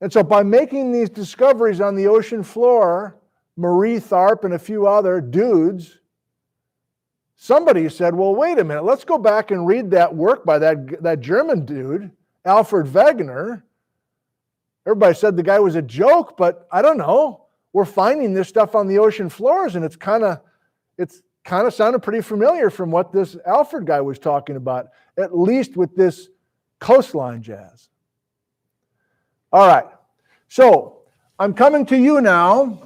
And so by making these discoveries on the ocean floor, Marie Tharp and a few other dudes, somebody said, well, wait a minute, let's go back and read that work by that German dude, Alfred Wegener. Everybody said the guy was a joke, but I don't know. We're finding this stuff on the ocean floors, and it's kind of sounded pretty familiar from what this Alfred guy was talking about, at least with this coastline jazz. All right, so I'm coming to you now.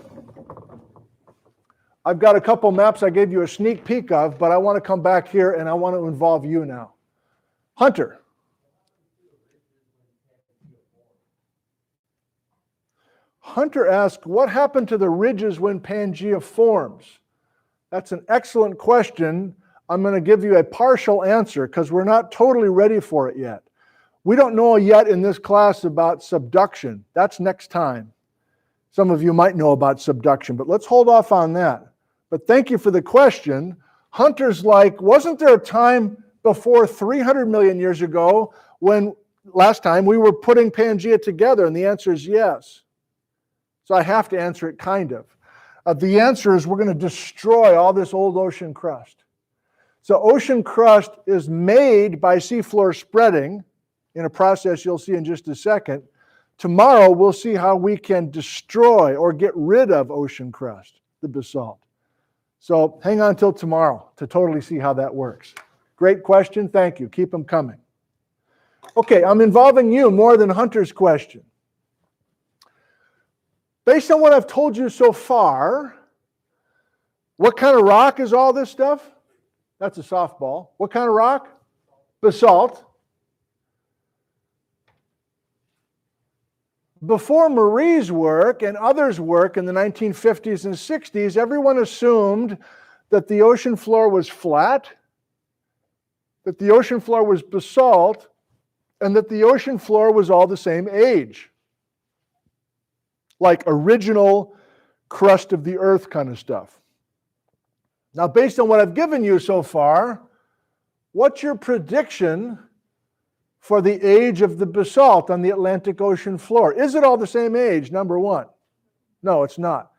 I've got a couple maps I gave you a sneak peek of, but I want to come back here and I want to involve you now. Hunter. Hunter asked, what happened to the ridges when Pangaea forms? That's an excellent question. I'm going to give you a partial answer because we're not totally ready for it yet. We don't know yet in this class about subduction. That's next time. Some of you might know about subduction, but let's hold off on that. But thank you for the question. Hunter's like, wasn't there a time before 300 million years ago when last time we were putting Pangaea together? And the answer is yes. So I have to answer it kind of. The answer is we're going to destroy all this old ocean crust. So ocean crust is made by seafloor spreading in a process you'll see in just a second. Tomorrow we'll see how we can destroy or get rid of ocean crust, the basalt. So hang on till tomorrow to totally see how that works. Great question. Thank you. Keep them coming. Okay, I'm involving you more than Hunter's question. Based on what I've told you so far, what kind of rock is all this stuff? That's a softball. What kind of rock? Basalt. Before Marie's work and others' work in the 1950s and 60s, everyone assumed that the ocean floor was flat, that the ocean floor was basalt, and that the ocean floor was all the same age. Like original crust of the earth kind of stuff. Now, based on what I've given you so far, what's your prediction for the age of the basalt on the Atlantic Ocean floor? Is it all the same age, number one? No, it's not.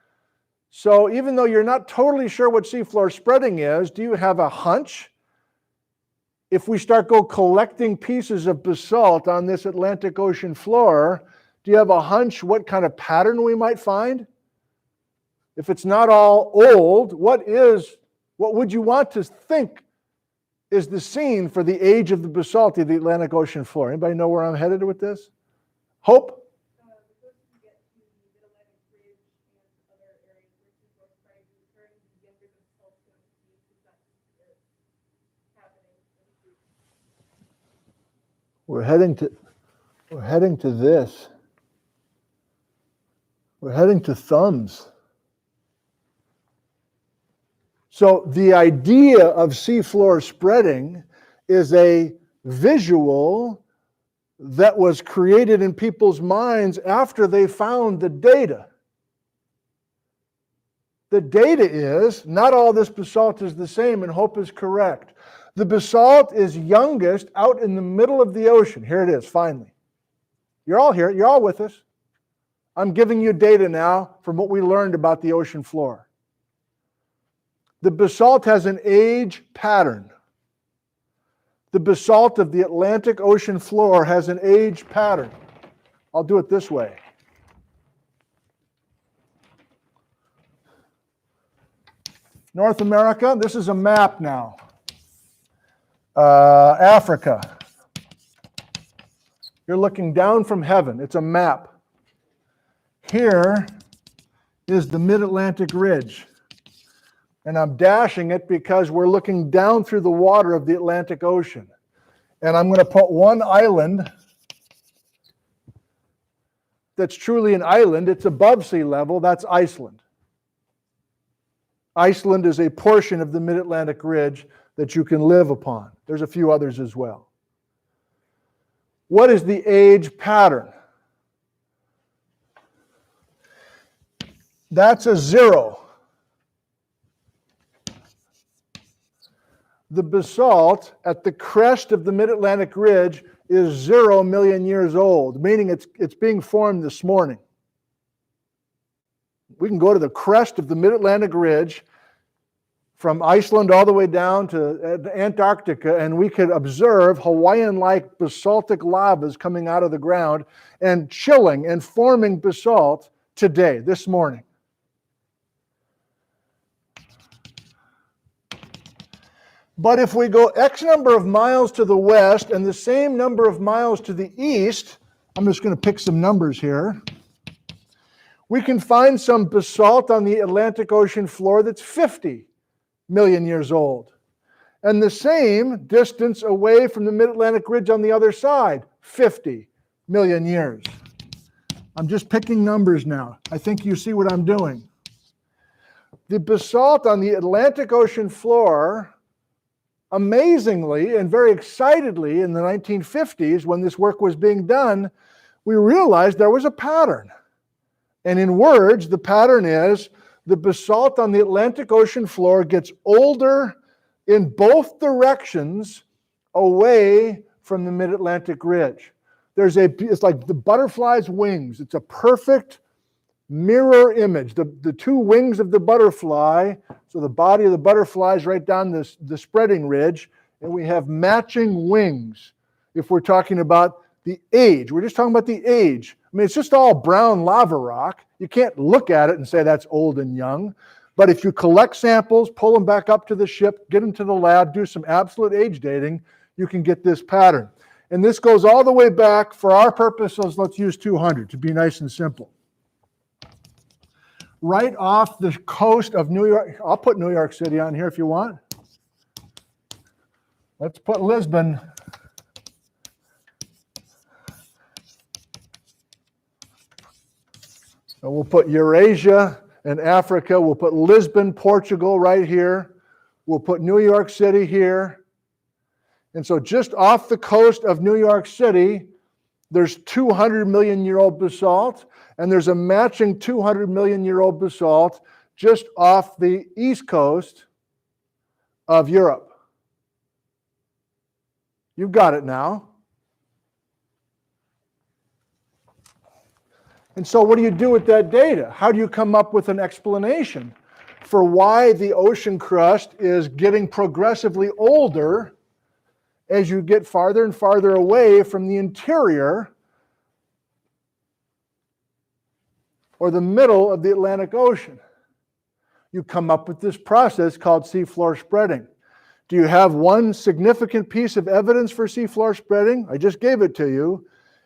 So even though you're not totally sure what seafloor spreading is, do you have a hunch? If we start collecting pieces of basalt on this Atlantic Ocean floor, do you have a hunch what kind of pattern we might find? If it's not all old, what would you want to think is the scene for the age of the basalt of the Atlantic Ocean floor? Anybody know where I'm headed with this? Hope? We're heading to this. We're heading to thumbs. So the idea of seafloor spreading is a visual that was created in people's minds after they found the data. The data is, not all this basalt is the same, and Hope is correct. The basalt is youngest out in the middle of the ocean. Here it is, finally. You're all here. You're all with us. I'm giving you data now from what we learned about the ocean floor. The basalt has an age pattern. The basalt of the Atlantic Ocean floor has an age pattern. I'll do it this way. North America, this is a map now. Africa. You're looking down from heaven. It's a map. Here is the Mid-Atlantic Ridge. And I'm dashing it because we're looking down through the water of the Atlantic Ocean. And I'm going to put one island that's truly an island. It's above sea level. That's Iceland. Iceland is a portion of the Mid-Atlantic Ridge that you can live upon. There's a few others as well. What is the age pattern? That's a 0. The basalt at the crest of the Mid-Atlantic Ridge is 0 million years old, meaning it's being formed this morning. We can go to the crest of the Mid-Atlantic Ridge from Iceland all the way down to Antarctica, and we could observe Hawaiian-like basaltic lavas coming out of the ground and chilling and forming basalt today, this morning. But if we go X number of miles to the west and the same number of miles to the east, I'm just going to pick some numbers here. We can find some basalt on the Atlantic Ocean floor that's 50 million years old. And the same distance away from the mid-Atlantic ridge on the other side, 50 million years. I'm just picking numbers now. I think you see what I'm doing. The basalt on the Atlantic Ocean floor, amazingly and very excitedly in the 1950s, when this work was being done, we realized there was a pattern. And in words, the pattern is the basalt on the Atlantic Ocean floor gets older in both directions away from the mid-Atlantic ridge. It's like the butterfly's wings. It's a perfect mirror image. The two wings of the butterfly, so the body of the butterfly is right down the spreading ridge, and we have matching wings. If we're talking about the age, we're just talking about the age. I mean, it's just all brown lava rock. You can't look at it and say that's old and young. But if you collect samples, pull them back up to the ship, get them to the lab, do some absolute age dating, you can get this pattern. And this goes all the way back, for our purposes, let's use 200 to be nice and simple. Right off the coast of New York, I'll put New York City on here if you want. Let's put Lisbon. So we'll put Eurasia and Africa. We'll put Lisbon, Portugal right here. We'll put New York City here. And so just off the coast of New York City, there's 200 million year old basalt, and there's a matching 200 million year old basalt just off the east coast of Europe. You've got it now. And so what do you do with that data? How do you come up with an explanation for why the ocean crust is getting progressively older as you get farther and farther away from the interior or the middle of the Atlantic Ocean? You come up with this process called seafloor spreading. Do you have one significant piece of evidence for seafloor spreading? I just gave it to you.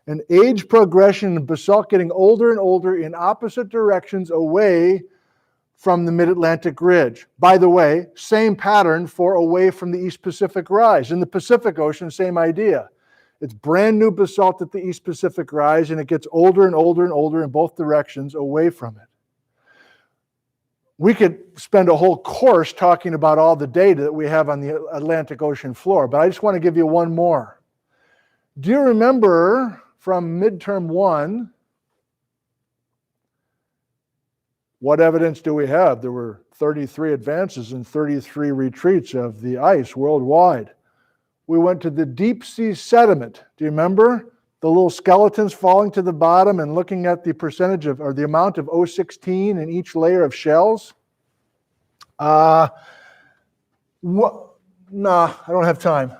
An age progression in basalt getting older and older in opposite directions away from the mid-Atlantic ridge. By the way, same pattern for away from the East Pacific rise. In the Pacific Ocean, same idea. It's brand new basalt at the East Pacific rise, and it gets older and older and older in both directions away from it. We could spend a whole course talking about all the data that we have on the Atlantic Ocean floor, but I just want to give you one more. Do you remember from midterm 1, what evidence do we have? There were 33 advances and 33 retreats of the ice worldwide. We went to the deep sea sediment. Do you remember? The little skeletons falling to the bottom and looking at the percentage of, or the amount of O16 in each layer of shells? Nah, I don't have time.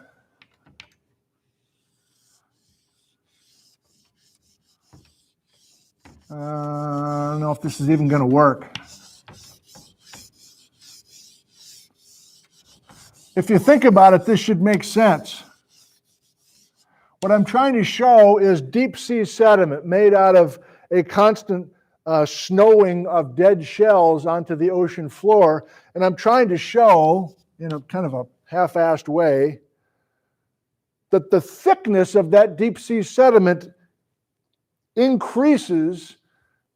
I don't know if this is even going to work. If you think about it, this should make sense. What I'm trying to show is deep sea sediment made out of a constant snowing of dead shells onto the ocean floor. And I'm trying to show, in a kind of a half-assed way, that the thickness of that deep sea sediment increases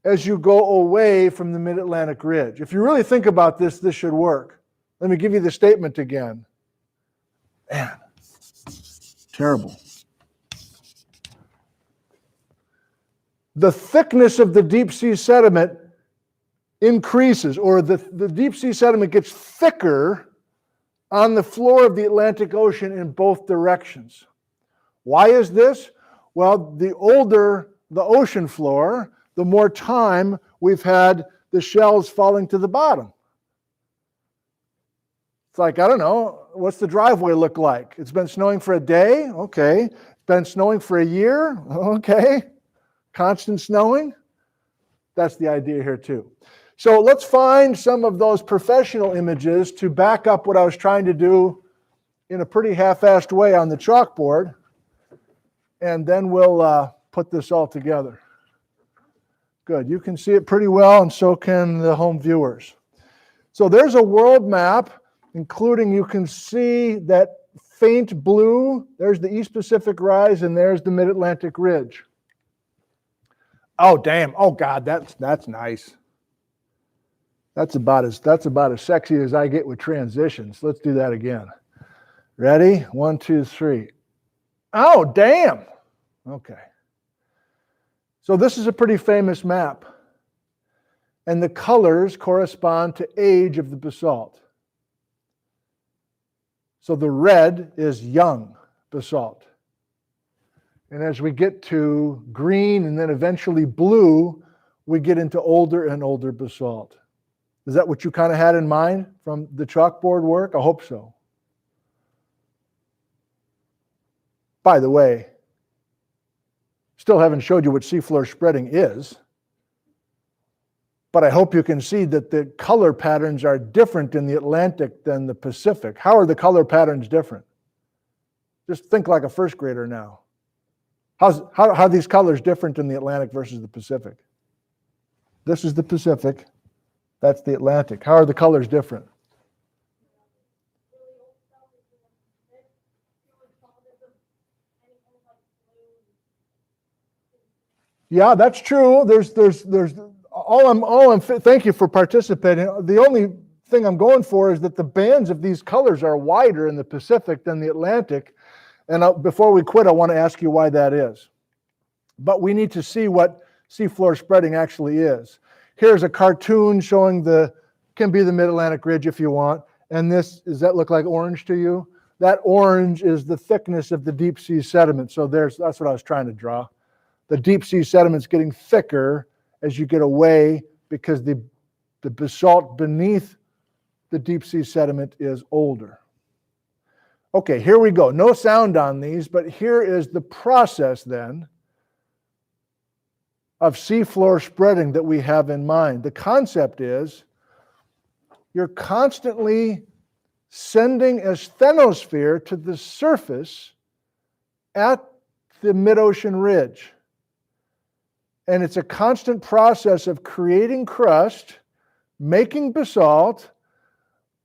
as you go away from the mid-Atlantic ridge. If you really think about this, this should work. Let me give you the statement again. Man, terrible. The thickness of the deep sea sediment increases, or the deep sea sediment gets thicker on the floor of the Atlantic Ocean in both directions. Why is this? Well, the older the ocean floor, the more time we've had the shells falling to the bottom. It's like, I don't know, what's the driveway look like? It's been snowing for a day? Okay. It's been snowing for a year? Okay. Constant snowing? That's the idea here too. So let's find some of those professional images to back up what I was trying to do in a pretty half-assed way on the chalkboard, and then we'll put this all together. Good. You can see it pretty well, and so can the home viewers. So there's a world map, including, you can see that faint blue. There's the East Pacific Rise, and there's the Mid-Atlantic Ridge. Oh, damn. Oh, God, that's nice. That's about as sexy as I get with transitions. Let's do that again. Ready? 1, 2, 3. Oh, damn. Okay. So this is a pretty famous map. And the colors correspond to age of the basalt. So the red is young basalt. And as we get to green and then eventually blue, we get into older and older basalt. Is that what you kind of had in mind from the chalkboard work? I hope so. By the way, still haven't showed you what seafloor spreading is, but I hope you can see that the color patterns are different in the Atlantic than the Pacific. How are the color patterns different? Just think like a first grader now. How are these colors different in the Atlantic versus the Pacific? This is the Pacific. That's the Atlantic. How are the colors different? Yeah, that's true. Thank you for participating. The only thing I'm going for is that the bands of these colors are wider in the Pacific than the Atlantic. And before we quit, I want to ask you why that is. But we need to see what seafloor spreading actually is. Here's a cartoon showing can be the Mid-Atlantic Ridge if you want. And does that look like orange to you? That orange is the thickness of the deep sea sediment. So that's what I was trying to draw. The deep sea sediment's getting thicker as you get away because the basalt beneath the deep sea sediment is older. Okay, here we go. No sound on these, but here is the process then of seafloor spreading that we have in mind. The concept is you're constantly sending a asthenosphere to the surface at the mid-ocean ridge. And it's a constant process of creating crust, making basalt,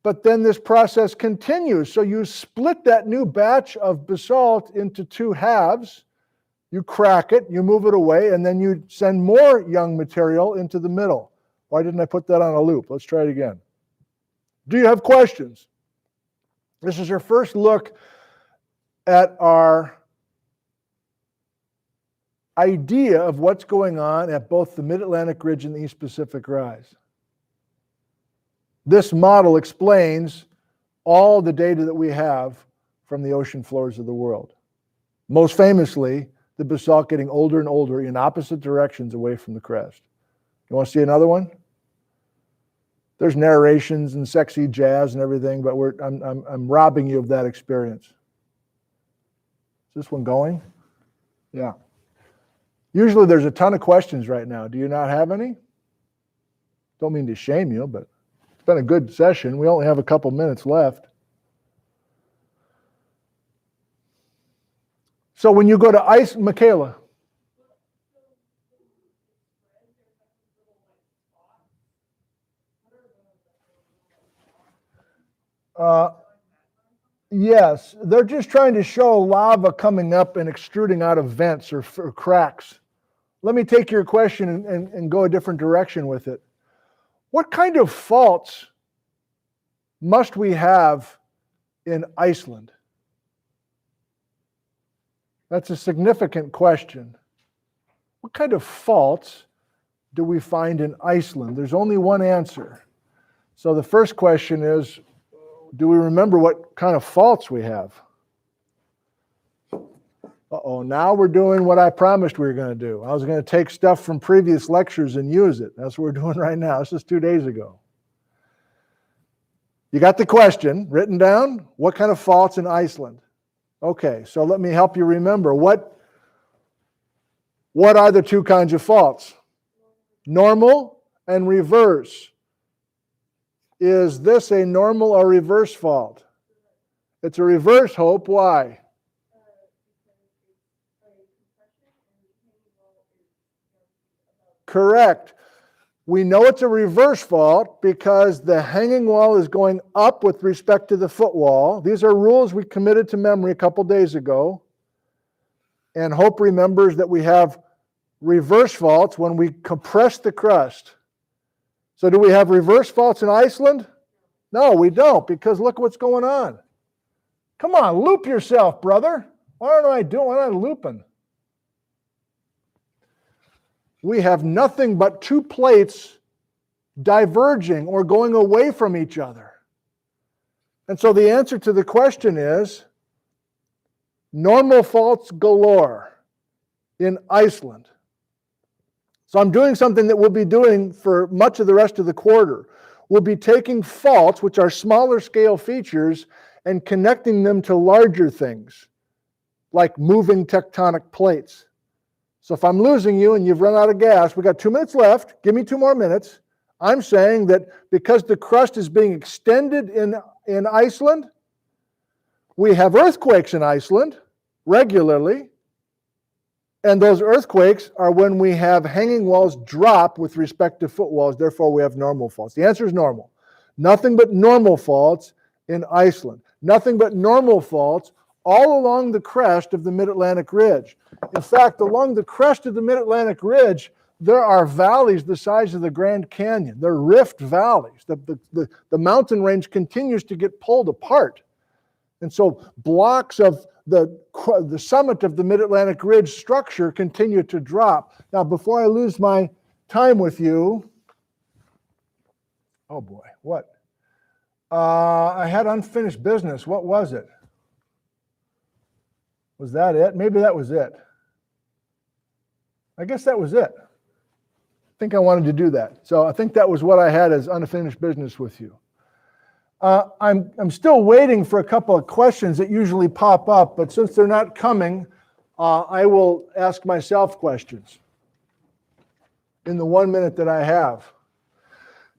but then this process continues. So you split that new batch of basalt into two halves, you crack it, you move it away, and then you send more young material into the middle. Why didn't I put that on a loop? Let's try it again. Do you have questions? This is our first look at our idea of what's going on at both the Mid-Atlantic Ridge and the East Pacific Rise. This model explains all the data that we have from the ocean floors of the world. Most famously, the basalt getting older and older in opposite directions away from the crest. You want to see another one? There's narrations and sexy jazz and everything, but I'm robbing you of that experience. Is this one going? Yeah. Usually there's a ton of questions right now. Do you not have any? Don't mean to shame you, but it's been a good session. We only have a couple minutes left. So when you go to Michaela. Yes, they're just trying to show lava coming up and extruding out of vents or cracks. Let me take your question and go a different direction with it. What kind of faults must we have in Iceland? That's a significant question. What kind of faults do we find in Iceland? There's only one answer. So the first question is, do we remember what kind of faults we have? Uh-oh, now we're doing what I promised we were going to do. I was going to take stuff from previous lectures and use it. That's what we're doing right now. This is 2 days ago. You got the question written down? What kind of faults in Iceland? Okay, so let me help you remember. What are the two kinds of faults? Normal and reverse. Is this a normal or reverse fault? It's a reverse, Hope. Why? Correct. We know it's a reverse fault because the hanging wall is going up with respect to the footwall. These are rules we committed to memory a couple days ago. And Hope remembers that we have reverse faults when we compress the crust. So do we have reverse faults in Iceland? No, we don't, because look what's going on. Come on, loop yourself, brother. Why aren't I looping? We have nothing but two plates diverging or going away from each other. And so the answer to the question is normal faults galore in Iceland. So I'm doing something that we'll be doing for much of the rest of the quarter. We'll be taking faults, which are smaller scale features, and connecting them to larger things, like moving tectonic plates. So if I'm losing you and you've run out of gas, we got 2 minutes left, give me 2 more minutes. I'm saying that because the crust is being extended in Iceland, we have earthquakes in Iceland regularly, and those earthquakes are when we have hanging walls drop with respect to footwalls, therefore we have normal faults. The answer is normal. Nothing but normal faults in Iceland. Nothing but normal faults all along the crest of the Mid-Atlantic Ridge. In fact, along the crest of the Mid-Atlantic Ridge, there are valleys the size of the Grand Canyon. They're rift valleys. The mountain range continues to get pulled apart. And so blocks of the summit of the Mid-Atlantic Ridge structure continue to drop. Now, before I lose my time with you, oh boy, what? I had unfinished business. What was it? Was that it? Maybe that was it. I guess that was it. I think I wanted to do that. So I think that was what I had as unfinished business with you. I'm still waiting for a couple of questions that usually pop up, but since they're not coming, I will ask myself questions in the 1 minute that I have.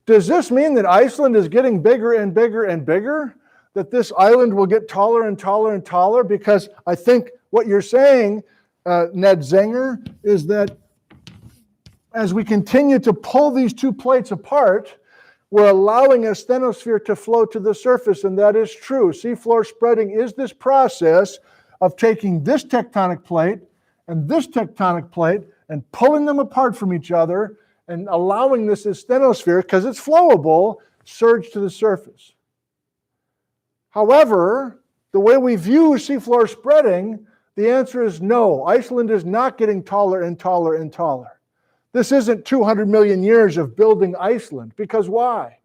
Does this mean that Iceland is getting bigger and bigger and bigger? That this island will get taller and taller and taller? Because I think what you're saying, Ned Zentner, is that as we continue to pull these two plates apart, we're allowing a asthenosphere to flow to the surface, and that is true. Seafloor spreading is this process of taking this tectonic plate and this tectonic plate and pulling them apart from each other and allowing this asthenosphere, because it's flowable, surge to the surface. However, the way we view seafloor spreading, the answer is no. Iceland is not getting taller and taller and taller. This isn't 200 million years of building Iceland. Because why?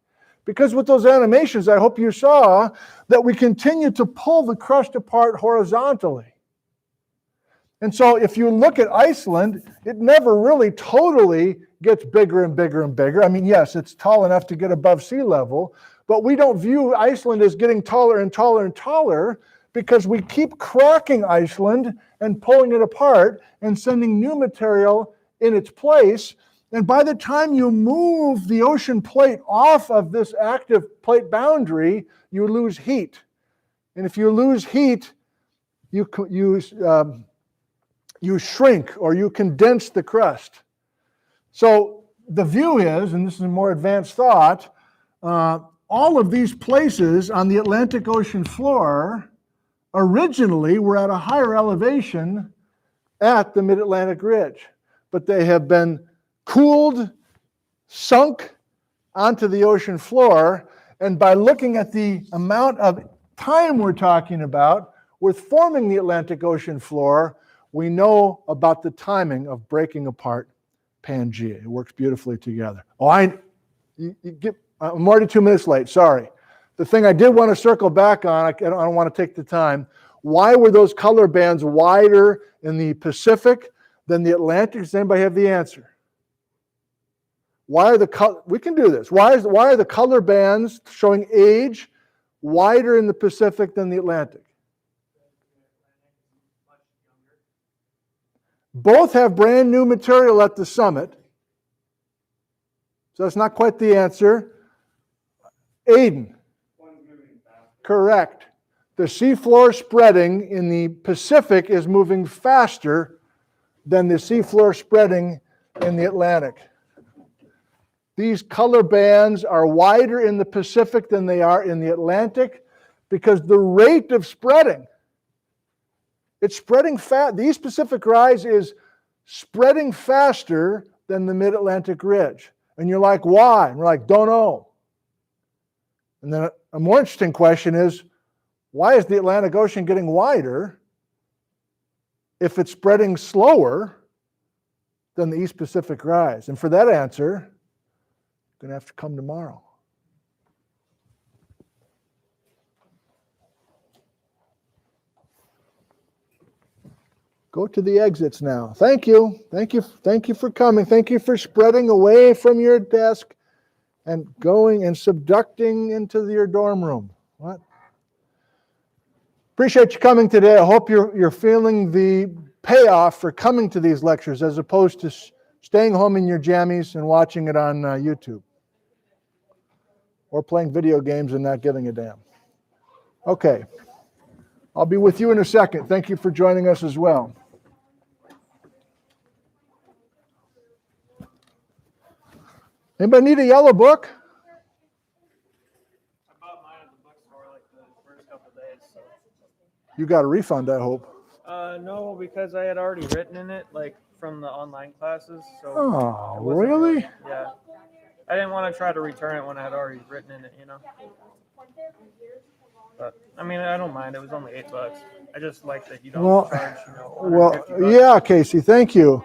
Because with those animations, I hope you saw that we continue to pull the crust apart horizontally. And so if you look at Iceland, it never really totally gets bigger and bigger and bigger. I mean, yes, it's tall enough to get above sea level, but we don't view Iceland as getting taller and taller and taller because we keep cracking Iceland and pulling it apart and sending new material in its place. And by the time you move the ocean plate off of this active plate boundary, you lose heat. And if you lose heat, you shrink or you condense the crust. So the view is, and this is a more advanced thought, all of these places on the Atlantic Ocean floor originally were at a higher elevation at the Mid-Atlantic Ridge, but they have been cooled, sunk onto the ocean floor, and by looking at the amount of time we're talking about with forming the Atlantic Ocean floor, we know about the timing of breaking apart Pangaea. It works beautifully together. Oh, I'm already 2 minutes late, sorry. The thing I did want to circle back on, I don't want to take the time, why were those color bands wider in the Pacific than the Atlantic? Does anybody have the answer? Why are we can do this. Why are the color bands showing age wider in the Pacific than the Atlantic? Both have brand new material at the summit. So that's not quite the answer. Aiden. Correct. The seafloor spreading in the Pacific is moving faster than the seafloor spreading in the Atlantic. these color bands are wider in the Pacific than they are in the Atlantic because the rate of spreading, it's spreading fast. The East Pacific rise is spreading faster than the Mid-Atlantic ridge. And you're like, why? And we're like, don't know. And then a more interesting question is, why is the Atlantic Ocean getting wider if it's spreading slower than the East Pacific rise? And for that answer, you're going to have to come tomorrow. Go to the exits now. Thank you. Thank you. Thank you for coming. Thank you for spreading away from your desk and going and subducting into your dorm room. What? Appreciate you coming today. I hope you're feeling the payoff for coming to these lectures as opposed to staying home in your jammies and watching it on YouTube. Or playing video games and not giving a damn. Okay. I'll be with you in a second. Thank you for joining us as well. Anybody need a yellow book? I bought mine at the bookstore like the first couple of days. So. You got a refund, I hope. No, because I had already written in it, like from the online classes. So Oh, it wasn't really? Yeah. I didn't want to try to return it when I had already written in it, you know. But I mean, I don't mind. It was only $8. I just like that you don't charge, you know. $150. Yeah, Casey, thank you.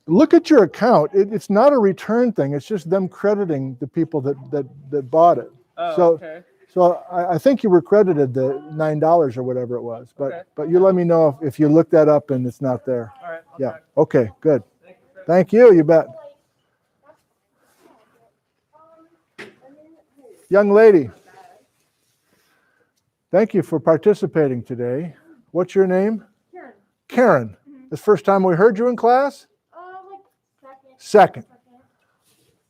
Look at your account. It's not a return thing. It's just them crediting the people that bought it. Oh, So, okay. so I think you were credited the $9 or whatever it was. But Okay. but you let me know if you look that up and it's not there. All right. I'll Yeah. check. Okay. Good. Thank you, Chris. Thank you. You bet. Young lady. Thank you for participating today. What's your name? Karen. Karen. Mm-hmm. This first time we heard you in class? Like Second.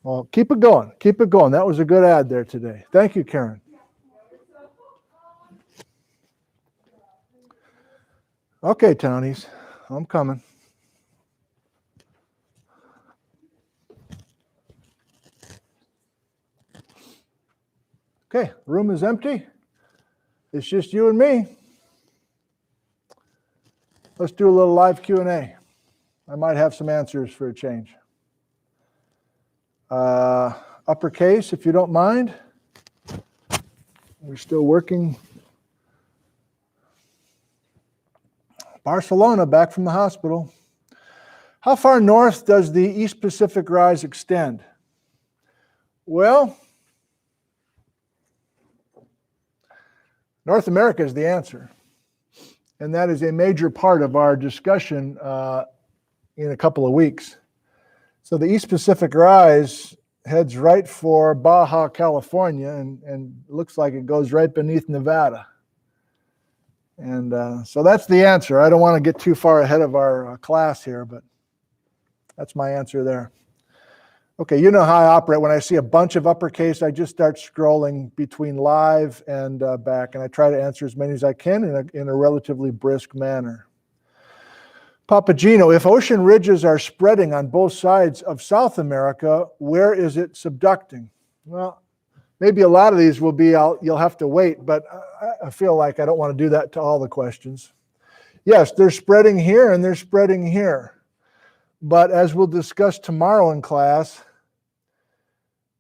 Well, keep it going. Keep it going. That was a good ad there today. Thank you, Karen. Okay, Townies. I'm coming. Okay, room is empty. It's just you and me. Let's do a little live Q&A. I might have some answers for a change. Uppercase, if you don't mind. We're still working. Barcelona, back from the hospital. How far north does the East Pacific rise extend? Well, North America is the answer. And that is a major part of our discussion in a couple of weeks. So the East Pacific rise heads right for Baja California and looks like it goes right beneath Nevada. And so that's the answer. I don't want to get too far ahead of our class here, but that's my answer there. Okay, you know how I operate. When I see a bunch of uppercase, I just start scrolling between live and back, and I try to answer as many as I can in a relatively brisk manner. Papagino, if ocean ridges are spreading on both sides of South America, where is it subducting? Well, maybe a lot of these will be, you'll have to wait, but I feel like I don't want to do that to all the questions. Yes, they're spreading here and they're spreading here. But as we'll discuss tomorrow in class,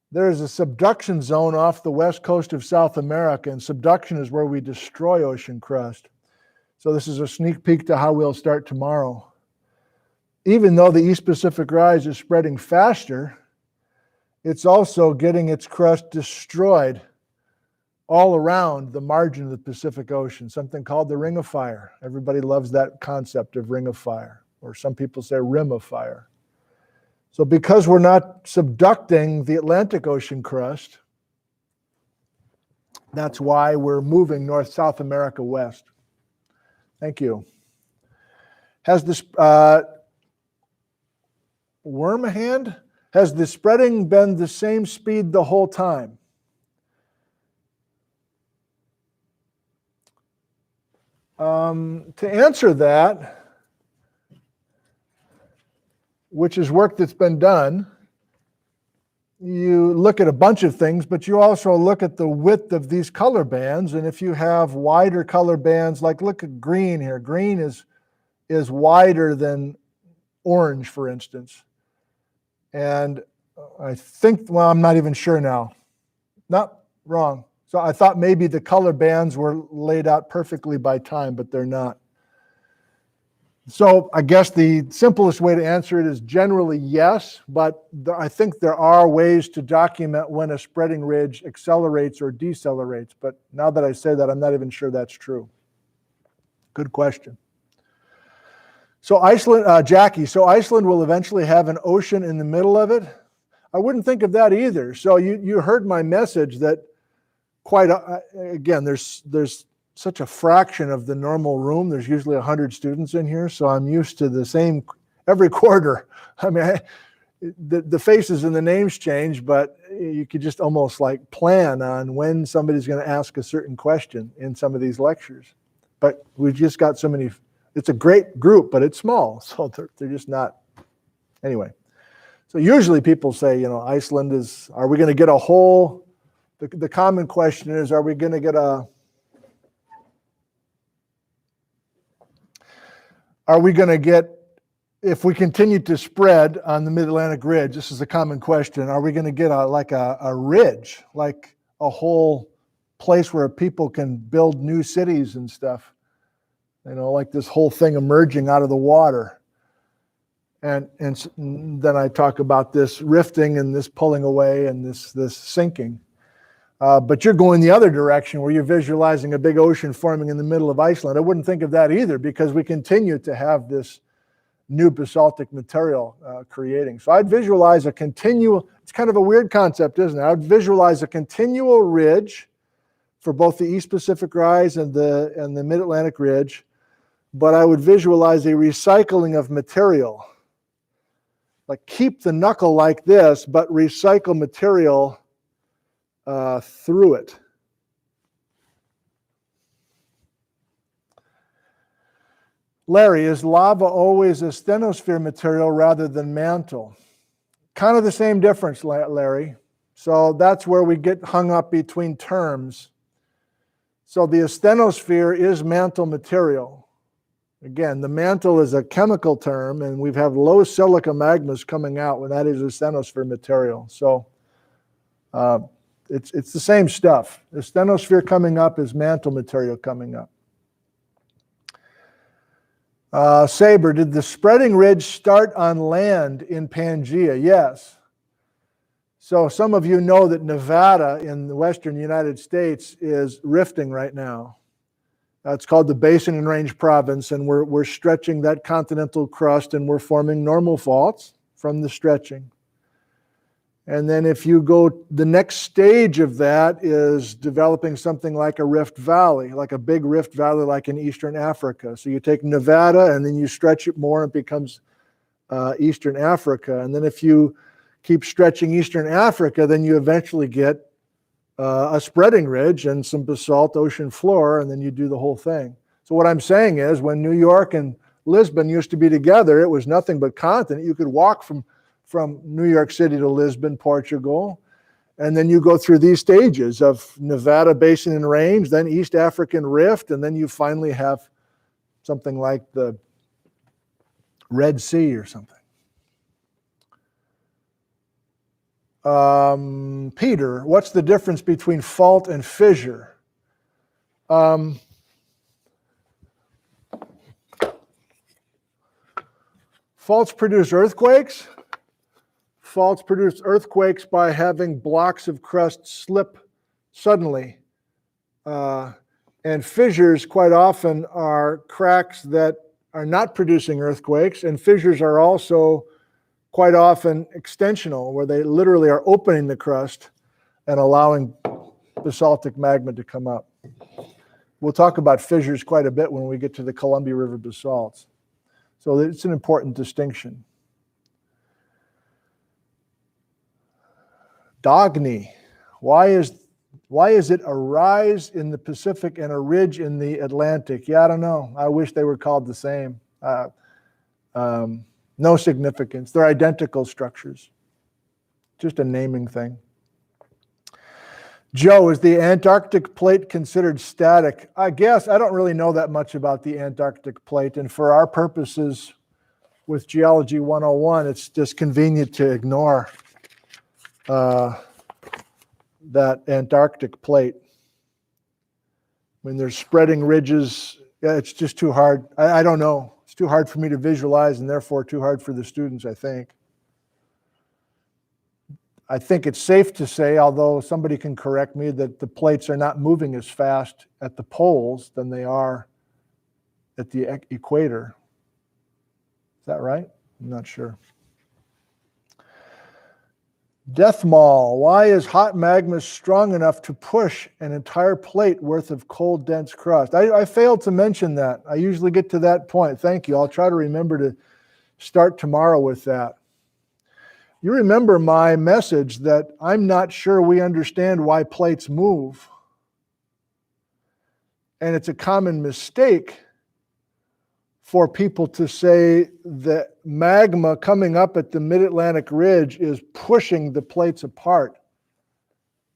there is a subduction zone off the west coast of South America, and subduction is where we destroy ocean crust. So this is a sneak peek to how we'll start tomorrow. Even though the East Pacific rise is spreading faster, it's also getting its crust destroyed all around the margin of the Pacific Ocean, something called the Ring of Fire. Everybody loves that concept of Ring of Fire, or some people say Rim of Fire. So because we're not subducting the Atlantic Ocean crust, that's why we're moving North-South America west. Thank you. Has this Wormhand, has the spreading been the same speed the whole time? To answer that, which is work that's been done, you look at a bunch of things, but you also look at the width of these color bands. And if you have wider color bands, like look at green here. Green is wider than orange, for instance. And I think, well, I'm not even sure now. Not wrong. So I thought maybe the color bands were laid out perfectly by time, but they're not. So I guess the simplest way to answer it is generally yes, but I think there are ways to document when a spreading ridge accelerates or decelerates. But now that I say that, I'm not even sure that's true. Good question. So Iceland, Jackie, so Iceland will eventually have an ocean in the middle of it? I wouldn't think of that either. So you heard my message that again, there's such a fraction of the normal room. There's usually 100 students in here, so I'm used to the same every quarter. I mean, the faces and the names change, but you could just almost like plan on when somebody's going to ask a certain question in some of these lectures. But we've just got so many. It's a great group, but it's small, so they're just not. Anyway, so usually people say, Iceland is. Are we going to get a whole? The common question is, are we going to get a? Are we going to get, if we continue to spread on the Mid-Atlantic Ridge, this is a common question, are we going to get a ridge, like a whole place where people can build new cities and stuff? Like this whole thing emerging out of the water. And then I talk about this rifting and this pulling away and this sinking. But you're going the other direction where you're visualizing a big ocean forming in the middle of Iceland. I wouldn't think of that either because we continue to have this new basaltic material creating. So I'd visualize a continual, it's kind of a weird concept, isn't it? I'd visualize a continual ridge for both the East Pacific Rise and the Mid-Atlantic Ridge, but I would visualize a recycling of material. Like keep the knuckle like this, but recycle material through it. Larry, is lava always a stenosphere material rather than mantle? Kind of the same difference, Larry. So that's where we get hung up between terms. So the asthenosphere is mantle material. Again, the mantle is a chemical term, and we have low silica magmas coming out when that is asthenosphere material. So it's the same stuff. The asthenosphere coming up is mantle material coming up. Saber, did the spreading ridge start on land in Pangaea? Yes. So some of you know that Nevada in the western United States is rifting right now. It's called the Basin and Range Province, and we're stretching that continental crust, and we're forming normal faults from the stretching. And then if you go, the next stage of that is developing something like a rift valley, like a big rift valley like in Eastern Africa. So you take Nevada and then you stretch it more and it becomes Eastern Africa. And then if you keep stretching Eastern Africa, then you eventually get a spreading ridge and some basalt ocean floor, and then you do the whole thing. So what I'm saying is when New York and Lisbon used to be together, it was nothing but continent. You could walk from New York City to Lisbon, Portugal, and then you go through these stages of Nevada Basin and Range, then East African Rift, and then you finally have something like the Red Sea or something. Peter, what's the difference between fault and fissure? Faults produce earthquakes. Faults produce earthquakes by having blocks of crust slip suddenly. And fissures quite often are cracks that are not producing earthquakes, and fissures are also quite often extensional, where they literally are opening the crust and allowing basaltic magma to come up. We'll talk about fissures quite a bit when we get to the Columbia River basalts. So it's an important distinction. Dogny, why is it a rise in the Pacific and a ridge in the Atlantic? Yeah, I don't know. I wish they were called the same. No significance. They're identical structures. Just a naming thing. Joe, is the Antarctic plate considered static? I guess I don't really know that much about the Antarctic plate, and for our purposes with Geology 101, it's just convenient to ignore that Antarctic plate. When there's spreading ridges, yeah, it's just too hard. I don't know. It's too hard for me to visualize, and therefore too hard for the students, I think. I think it's safe to say, although somebody can correct me, that the plates are not moving as fast at the poles than they are at the equator. Is that right? I'm not sure. Death Mall, why is hot magma strong enough to push an entire plate worth of cold, dense crust? I failed to mention that. I usually get to that point. Thank you. I'll try to remember to start tomorrow with that. You remember my message that I'm not sure we understand why plates move. And it's a common mistake for people to say that magma coming up at the Mid-Atlantic Ridge is pushing the plates apart.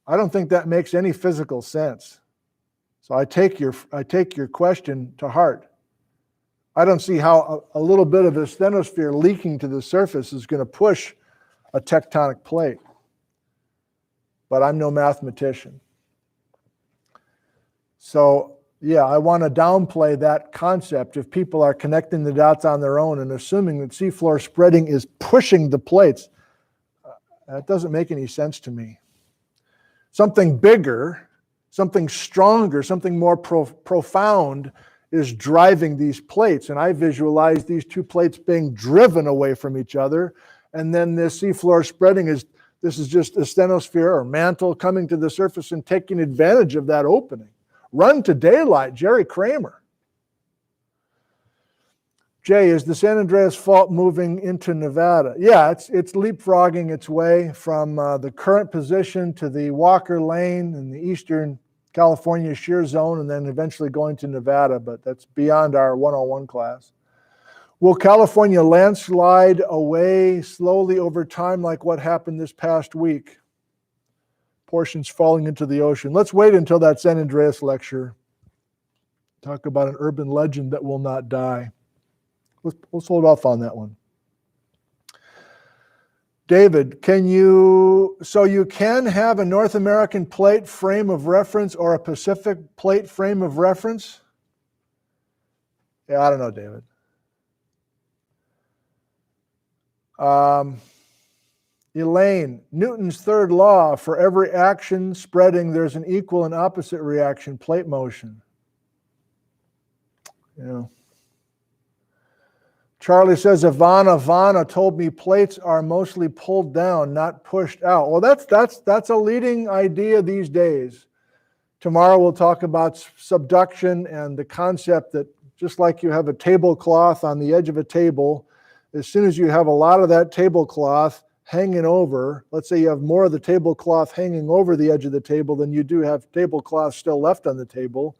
I don't think that makes any physical sense. So I take your question to heart. I don't see how a little bit of a asthenosphere leaking to the surface is going to push a tectonic plate. But I'm no mathematician. So yeah, I want to downplay that concept if people are connecting the dots on their own and assuming that seafloor spreading is pushing the plates. That doesn't make any sense to me. Something bigger, something stronger, something more profound is driving these plates. And I visualize these two plates being driven away from each other. And then this seafloor spreading is just a asthenosphere or mantle coming to the surface and taking advantage of that opening. Run to daylight, Jerry Kramer. Jay, is the San Andreas Fault moving into Nevada? Yeah, it's leapfrogging its way from the current position to the Walker Lane in the eastern California shear zone and then eventually going to Nevada, but that's beyond our 101 class. Will California landslide away slowly over time like what happened this past week? Portions falling into the ocean. Let's wait until that San Andreas lecture. Talk about an urban legend that will not die. Let's hold off on that one. David, so you can have a North American plate frame of reference or a Pacific plate frame of reference? Yeah, I don't know, David. Elaine, Newton's third law, for every action spreading, there's an equal and opposite reaction, plate motion. Yeah. Charlie says, Ivana told me plates are mostly pulled down, not pushed out. Well, that's a leading idea these days. Tomorrow we'll talk about subduction and the concept that just like you have a tablecloth on the edge of a table, as soon as you have a lot of that tablecloth hanging over, let's say you have more of the tablecloth hanging over the edge of the table than you do have tablecloth still left on the table,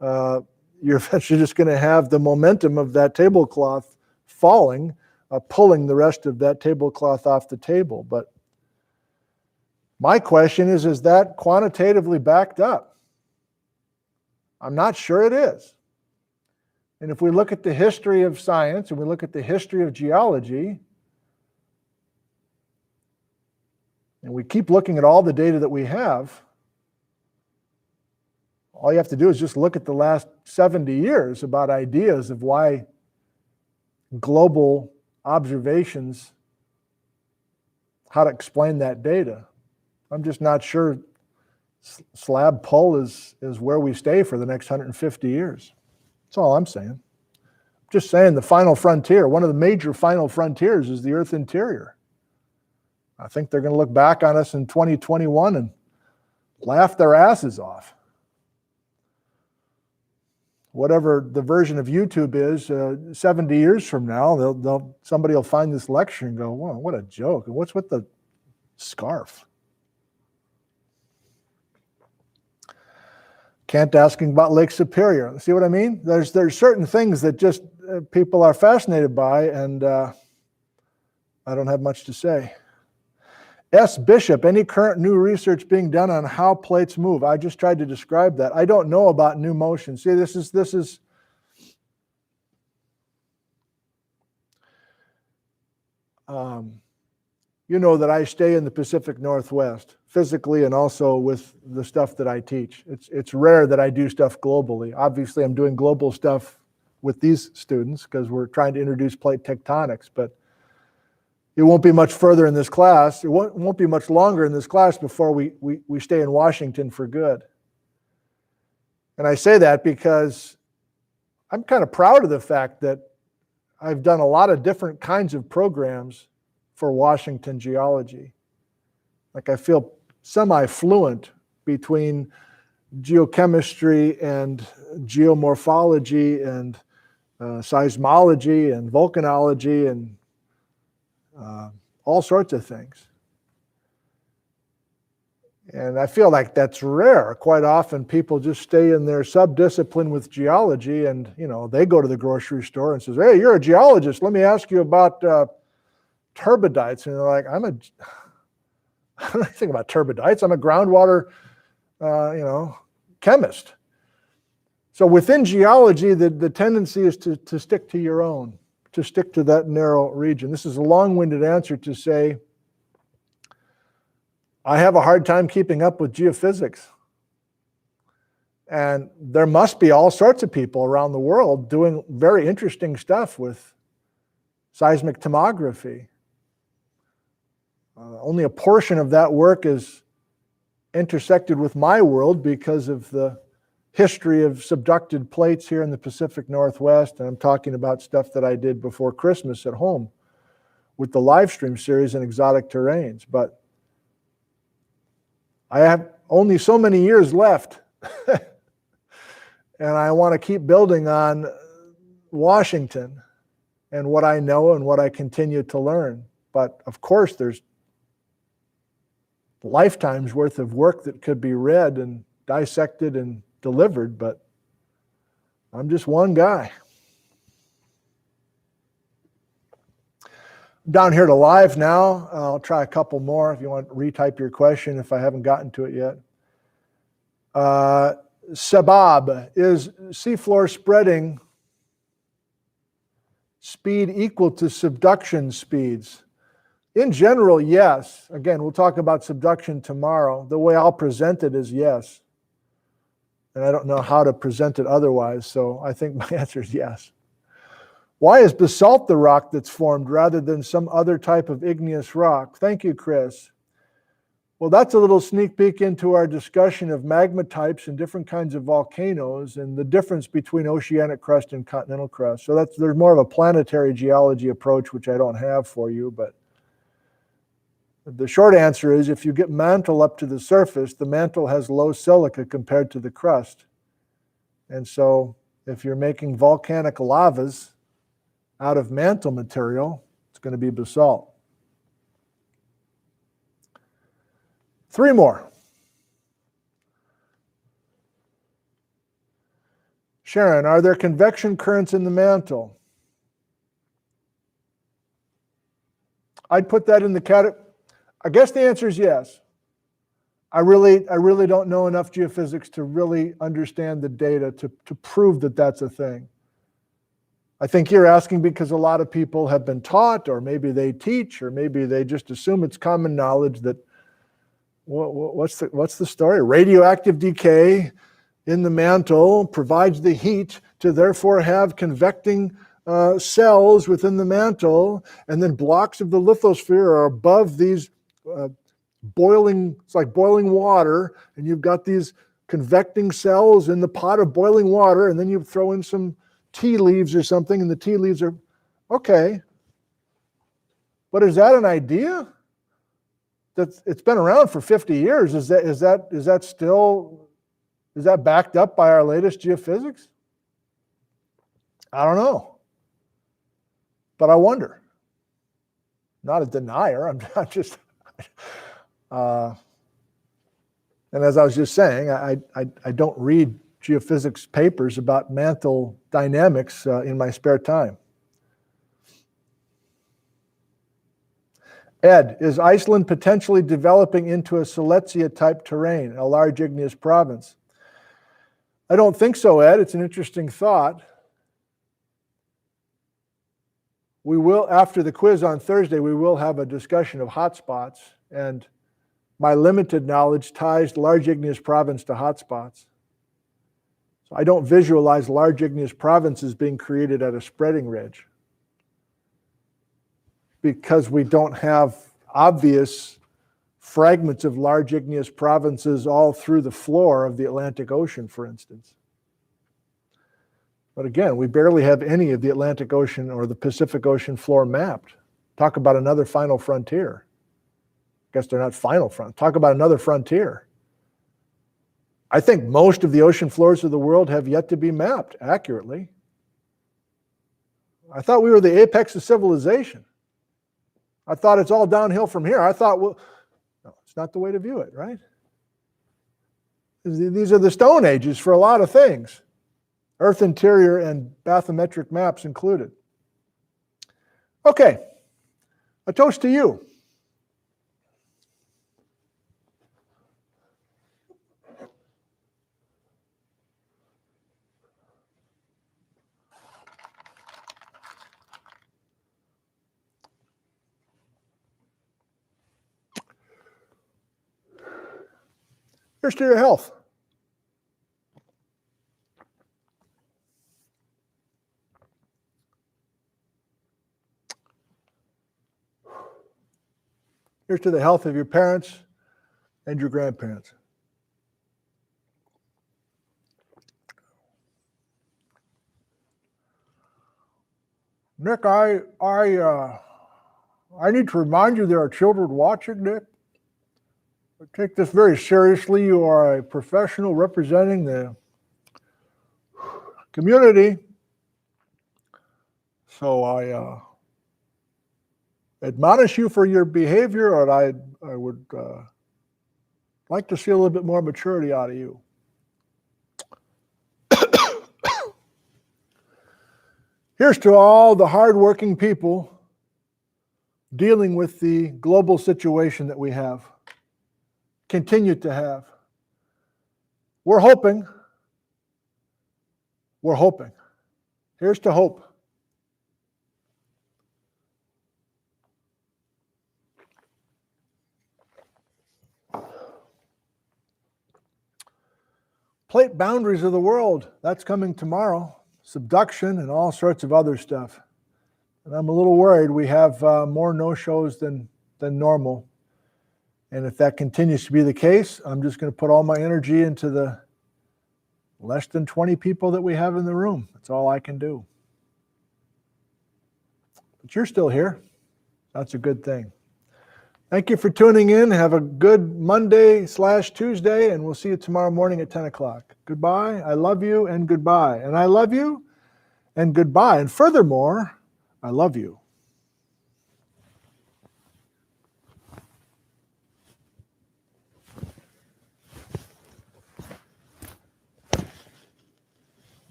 you're eventually just going to have the momentum of that tablecloth falling, pulling the rest of that tablecloth off the table. But my question is that quantitatively backed up? I'm not sure it is. And if we look at the history of science and we look at the history of geology, and we keep looking at all the data that we have, all you have to do is just look at the last 70 years about ideas of why global observations, how to explain that data. I'm just not sure slab pull is where we stay for the next 150 years. That's all I'm saying. Just saying the final frontier, one of the major final frontiers is the Earth interior. I think they're going to look back on us in 2021 and laugh their asses off. Whatever the version of YouTube is, 70 years from now, somebody will find this lecture and go, "Wow, what a joke! What's with the scarf?" Kent asking about Lake Superior. See what I mean? There's certain things that just people are fascinated by, and I don't have much to say. S. Bishop, any current new research being done on how plates move? I just tried to describe that. I don't know about new motion. See, this is you know that I stay in the Pacific Northwest physically and also with the stuff that I teach. It's rare that I do stuff globally. Obviously, I'm doing global stuff with these students because we're trying to introduce plate tectonics, but it won't be much further in this class. It won't be much longer in this class before we stay in Washington for good. And I say that because I'm kind of proud of the fact that I've done a lot of different kinds of programs for Washington geology. Like I feel semi-fluent between geochemistry and geomorphology and seismology and volcanology and all sorts of things. And I feel like that's rare. Quite often people just stay in their subdiscipline with geology and, you know, they go to the grocery store and says, hey, you're a geologist. Let me ask you about turbidites. And they're like, I don't think about turbidites. I'm a groundwater, chemist. So within geology, the tendency is to stick to your own, to stick to that narrow region. This is a long-winded answer to say, I have a hard time keeping up with geophysics. And there must be all sorts of people around the world doing very interesting stuff with seismic tomography. Only a portion of that work is intersected with my world because of the history of subducted plates here in the Pacific Northwest. And I'm talking about stuff that I did before Christmas at home with the live stream series in exotic terrains. But I have only so many years left. And I want to keep building on Washington and what I know and what I continue to learn. But of course, there's lifetimes worth of work that could be read and dissected and delivered, but I'm just one guy. Down here to live now. I'll try a couple more if you want to retype your question if I haven't gotten to it yet. Sabab, is seafloor spreading speed equal to subduction speeds? In general, yes. Again, we'll talk about subduction tomorrow. The way I'll present it is yes. And I don't know how to present it otherwise, so I think my answer is yes. Why is basalt the rock that's formed rather than some other type of igneous rock? Thank you, Chris. Well, that's a little sneak peek into our discussion of magma types and different kinds of volcanoes and the difference between oceanic crust and continental crust. So there's more of a planetary geology approach, which I don't have for you, but the short answer is if you get mantle up to the surface, the mantle has low silica compared to the crust. And so if you're making volcanic lavas out of mantle material, it's going to be basalt. 3 more. Sharon, are there convection currents in the mantle? I'd put that in the category. I guess the answer is yes. I really don't know enough geophysics to really understand the data to prove that that's a thing. I think you're asking because a lot of people have been taught, or maybe they teach, or maybe they just assume it's common knowledge that what's the story? Radioactive decay in the mantle provides the heat to therefore have convecting cells within the mantle, and then blocks of the lithosphere are above these boiling, it's like boiling water, and you've got these convecting cells in the pot of boiling water, and then you throw in some tea leaves or something, and the tea leaves are, okay. But is that an idea? It's been around for 50 years. Is that backed up by our latest geophysics? I don't know. But I wonder. Not a denier, I'm just and as I was just saying, I don't read geophysics papers about mantle dynamics in my spare time. Ed, is Iceland potentially developing into a Silesia-type terrain, a large igneous province? I don't think so, Ed. It's an interesting thought. We will, after the quiz on Thursday, we will have a discussion of hotspots, and my limited knowledge ties large igneous province to hotspots. So I don't visualize large igneous provinces being created at a spreading ridge, because we don't have obvious fragments of large igneous provinces all through the floor of the Atlantic Ocean, for instance. But again, we barely have any of the Atlantic Ocean or the Pacific Ocean floor mapped. Talk about another final frontier. I guess they're not final front. Talk about another frontier. I think most of the ocean floors of the world have yet to be mapped accurately. I thought we were the apex of civilization. I thought it's all downhill from here. I thought, well, no, it's not the way to view it, right? These are the Stone Ages for a lot of things. Earth interior and bathymetric maps included. Okay, a toast to you. Here's to your health. Here's to the health of your parents and your grandparents. Nick, I need to remind you there are children watching, Nick. I take this very seriously. You are a professional representing the community. So I admonish you for your behavior, and I would like to see a little bit more maturity out of you. Here's to all the hardworking people dealing with the global situation that we have, continue to have. We're hoping. Here's to hope. Plate boundaries of the world, that's coming tomorrow. Subduction and all sorts of other stuff. And I'm a little worried we have more no-shows than normal. And if that continues to be the case, I'm just going to put all my energy into the less than 20 people that we have in the room. That's all I can do. But you're still here. That's a good thing. Thank you for tuning in. Have a good Monday/Tuesday, and we'll see you tomorrow morning at 10 o'clock. Goodbye. I love you, and goodbye. And I love you, and goodbye. And furthermore, I love you.